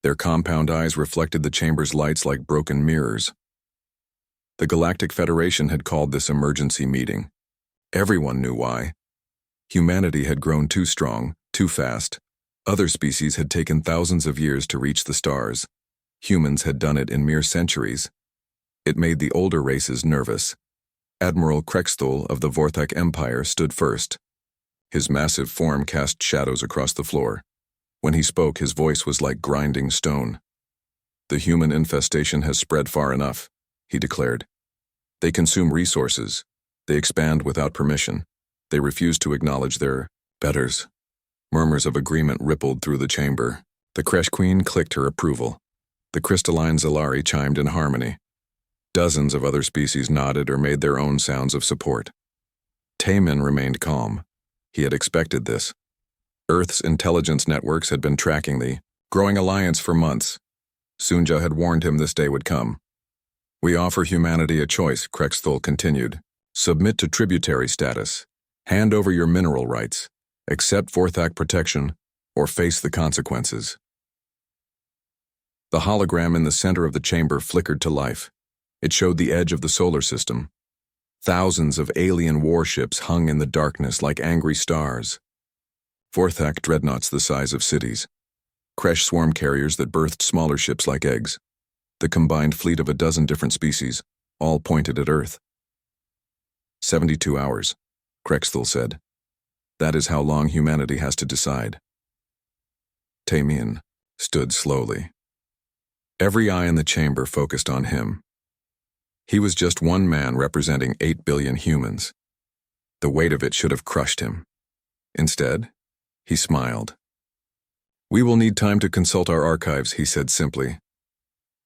Their compound eyes reflected the chamber's lights like broken mirrors. The Galactic Federation had called this emergency meeting. Everyone knew why. Humanity had grown too strong, too fast. Other species had taken thousands of years to reach the stars. Humans had done it in mere centuries. It made the older races nervous. Admiral Krexthul of the Vorthak Empire stood first. His massive form cast shadows across the floor. When he spoke, his voice was like grinding stone. "The human infestation has spread far enough," he declared. "They consume resources. They expand without permission. They refuse to acknowledge their betters." Murmurs of agreement rippled through the chamber. The Kresh Queen clicked her approval. The crystalline Zalari chimed in harmony. Dozens of other species nodded or made their own sounds of support. Taemin remained calm. He had expected this. Earth's intelligence networks had been tracking the growing alliance for months. Sunja had warned him this day would come. "We offer humanity a choice," Krexthul continued. "Submit to tributary status. Hand over your mineral rights. Accept Vorthak protection, or face the consequences." The hologram in the center of the chamber flickered to life. It showed the edge of the solar system. Thousands of alien warships hung in the darkness like angry stars. Vorthak dreadnoughts the size of cities. Kresh swarm carriers that birthed smaller ships like eggs. The combined fleet of a dozen different species, all pointed at Earth. 72 hours, Krexthul said. That is how long humanity has to decide. Tamian stood slowly. Every eye in the chamber focused on him. He was just one man representing 8 billion humans. The weight of it should have crushed him. Instead, he smiled. We will need time to consult our archives, he said simply.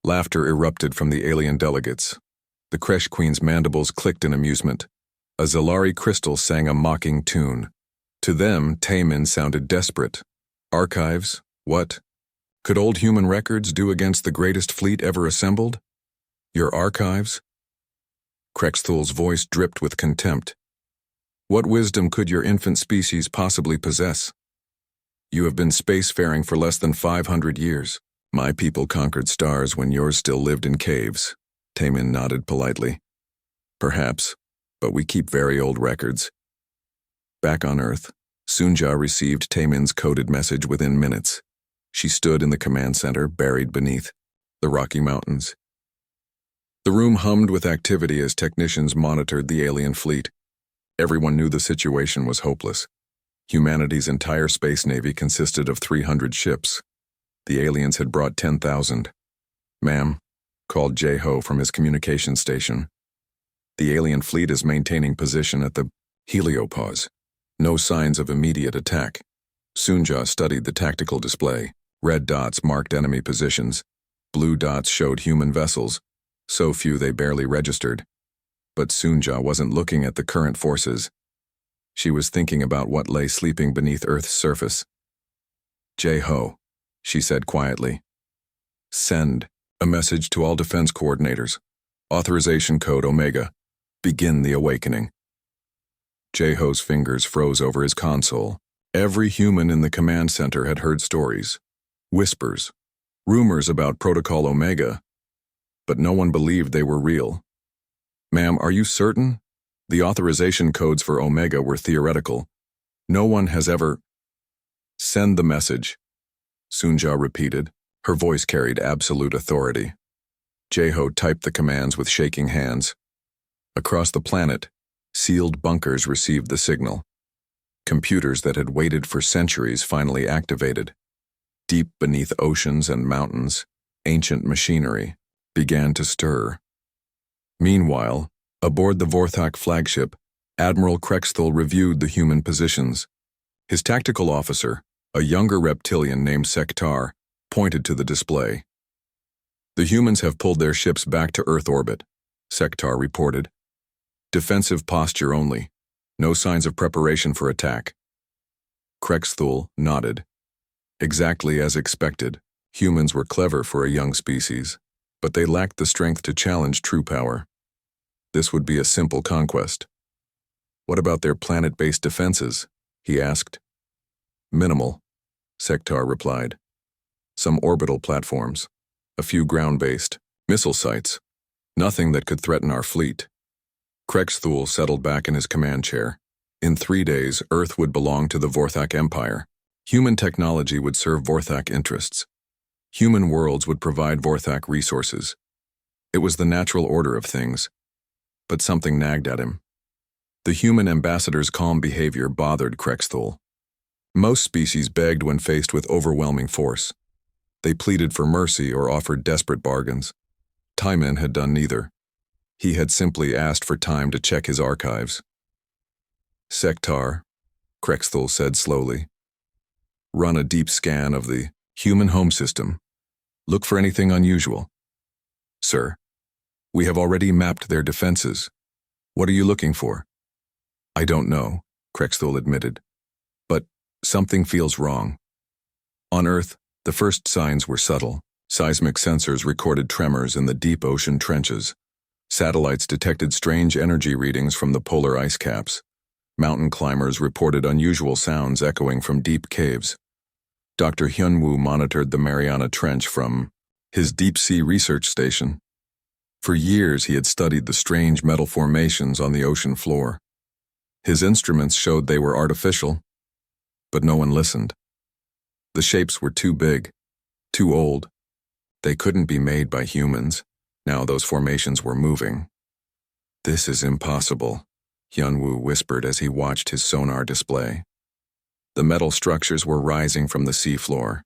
Laughter erupted from the alien delegates. The Kresh Queen's mandibles clicked in amusement. A Zalari crystal sang a mocking tune. To them, Tamian sounded desperate. Archives? What? Could old human records do against the greatest fleet ever assembled? Your archives? Krexthul's voice dripped with contempt. What wisdom could your infant species possibly possess? You have been spacefaring for less than 500 years. My people conquered stars when yours still lived in caves. Tamian nodded politely. Perhaps, but we keep very old records. Back on Earth, Sunja received Tamian's coded message within minutes. She stood in the command center, buried beneath the Rocky Mountains. The room hummed with activity as technicians monitored the alien fleet. Everyone knew the situation was hopeless. Humanity's entire space navy consisted of 300 ships. The aliens had brought 10,000. Ma'am, called Jay-Ho from his communication station. The alien fleet is maintaining position at the heliopause. No signs of immediate attack. Sunja studied the tactical display. Red dots marked enemy positions. Blue dots showed human vessels, so few they barely registered. But Sunja wasn't looking at the current forces. She was thinking about what lay sleeping beneath Earth's surface. Jay-Ho, she said quietly. Send a message to all defense coordinators. Authorization code Omega. Begin the awakening. Jay-Ho's fingers froze over his console. Every human in the command center had heard stories, whispers, rumors about Protocol Omega, but no one believed they were real. Ma'am, are you certain? The authorization codes for Omega were theoretical. No one has ever... Send the message, Sunja repeated. Her voice carried absolute authority. Jay-Ho typed the commands with shaking hands. Across the planet, sealed bunkers received the signal. Computers that had waited for centuries finally activated. Deep beneath oceans and mountains, ancient machinery began to stir. Meanwhile, aboard the Vorthak flagship, Admiral Krexthul reviewed the human positions. His tactical officer, a younger reptilian named Sektar, pointed to the display. The humans have pulled their ships back to Earth orbit, Sektar reported. Defensive posture only. No signs of preparation for attack. Krexthul nodded. Exactly as expected, humans were clever for a young species, but they lacked the strength to challenge true power. This would be a simple conquest. What about their planet-based defenses? He asked. Minimal, Sektar replied. Some orbital platforms, a few ground-based missile sites, nothing that could threaten our fleet. Krexthul settled back in his command chair. In 3 days, Earth would belong to the Vorthak Empire. Human technology would serve Vorthak interests. Human worlds would provide Vorthak resources. It was the natural order of things. But something nagged at him. The human ambassador's calm behavior bothered Krexthul. Most species begged when faced with overwhelming force. They pleaded for mercy or offered desperate bargains. Tamian had done neither. He had simply asked for time to check his archives. Sektar, Krexthul said slowly. Run a deep scan of the human home system. Look for anything unusual. Sir, we have already mapped their defenses. What are you looking for? I don't know, Krexthul admitted. But something feels wrong. On Earth, the first signs were subtle. Seismic sensors recorded tremors in the deep ocean trenches. Satellites detected strange energy readings from the polar ice caps. Mountain climbers reported unusual sounds echoing from deep caves. Dr. Hyunwoo monitored the Mariana Trench from his deep-sea research station. For years he had studied the strange metal formations on the ocean floor. His instruments showed they were artificial, but no one listened. The shapes were too big, too old. They couldn't be made by humans. Now those formations were moving. "This is impossible," Hyunwoo whispered as he watched his sonar display. The metal structures were rising from the seafloor.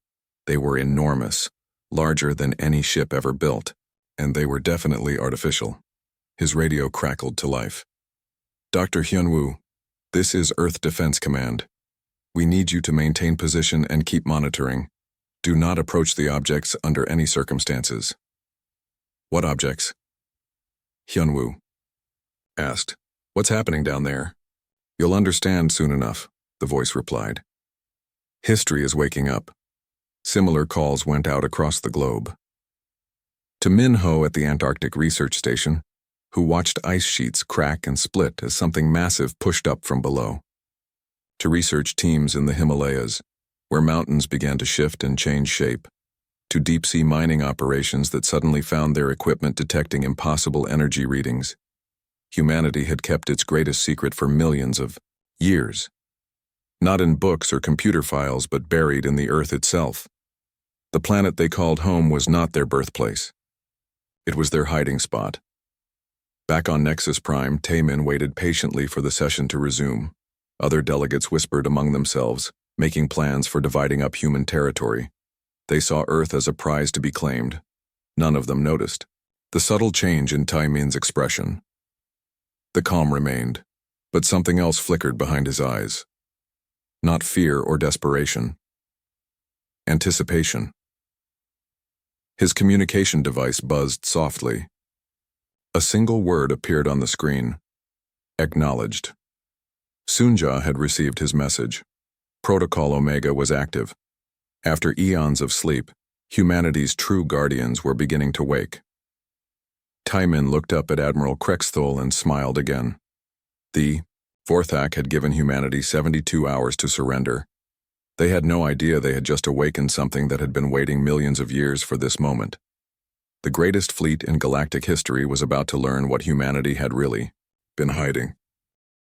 They were enormous, larger than any ship ever built, and they were definitely artificial. His radio crackled to life. "Dr. Hyunwoo, this is Earth Defense Command. We need you to maintain position and keep monitoring. Do not approach the objects under any circumstances." "What objects?" Hyunwoo asked. "What's happening down there?" "You'll understand soon enough," the voice replied. History is waking up. Similar calls went out across the globe. To Minho at the Antarctic Research Station, who watched ice sheets crack and split as something massive pushed up from below. To research teams in the Himalayas, where mountains began to shift and change shape. To deep-sea mining operations that suddenly found their equipment detecting impossible energy readings. Humanity had kept its greatest secret for millions of years. Not in books or computer files, but buried in the Earth itself. The planet they called home was not their birthplace. It was their hiding spot. Back on Nexus Prime, Taemin waited patiently for the session to resume. Other delegates whispered among themselves, making plans for dividing up human territory. They saw Earth as a prize to be claimed. None of them noticed the subtle change in Taemin's expression. The calm remained, but something else flickered behind his eyes. Not fear or desperation. Anticipation. His communication device buzzed softly. A single word appeared on the screen. Acknowledged. Sunja had received his message. Protocol Omega was active. After eons of sleep, humanity's true guardians were beginning to wake. Taemin looked up at Admiral Krexthul and smiled again. The Vorthak had given humanity 72 hours to surrender. They had no idea they had just awakened something that had been waiting millions of years for this moment. The greatest fleet in galactic history was about to learn what humanity had really been hiding.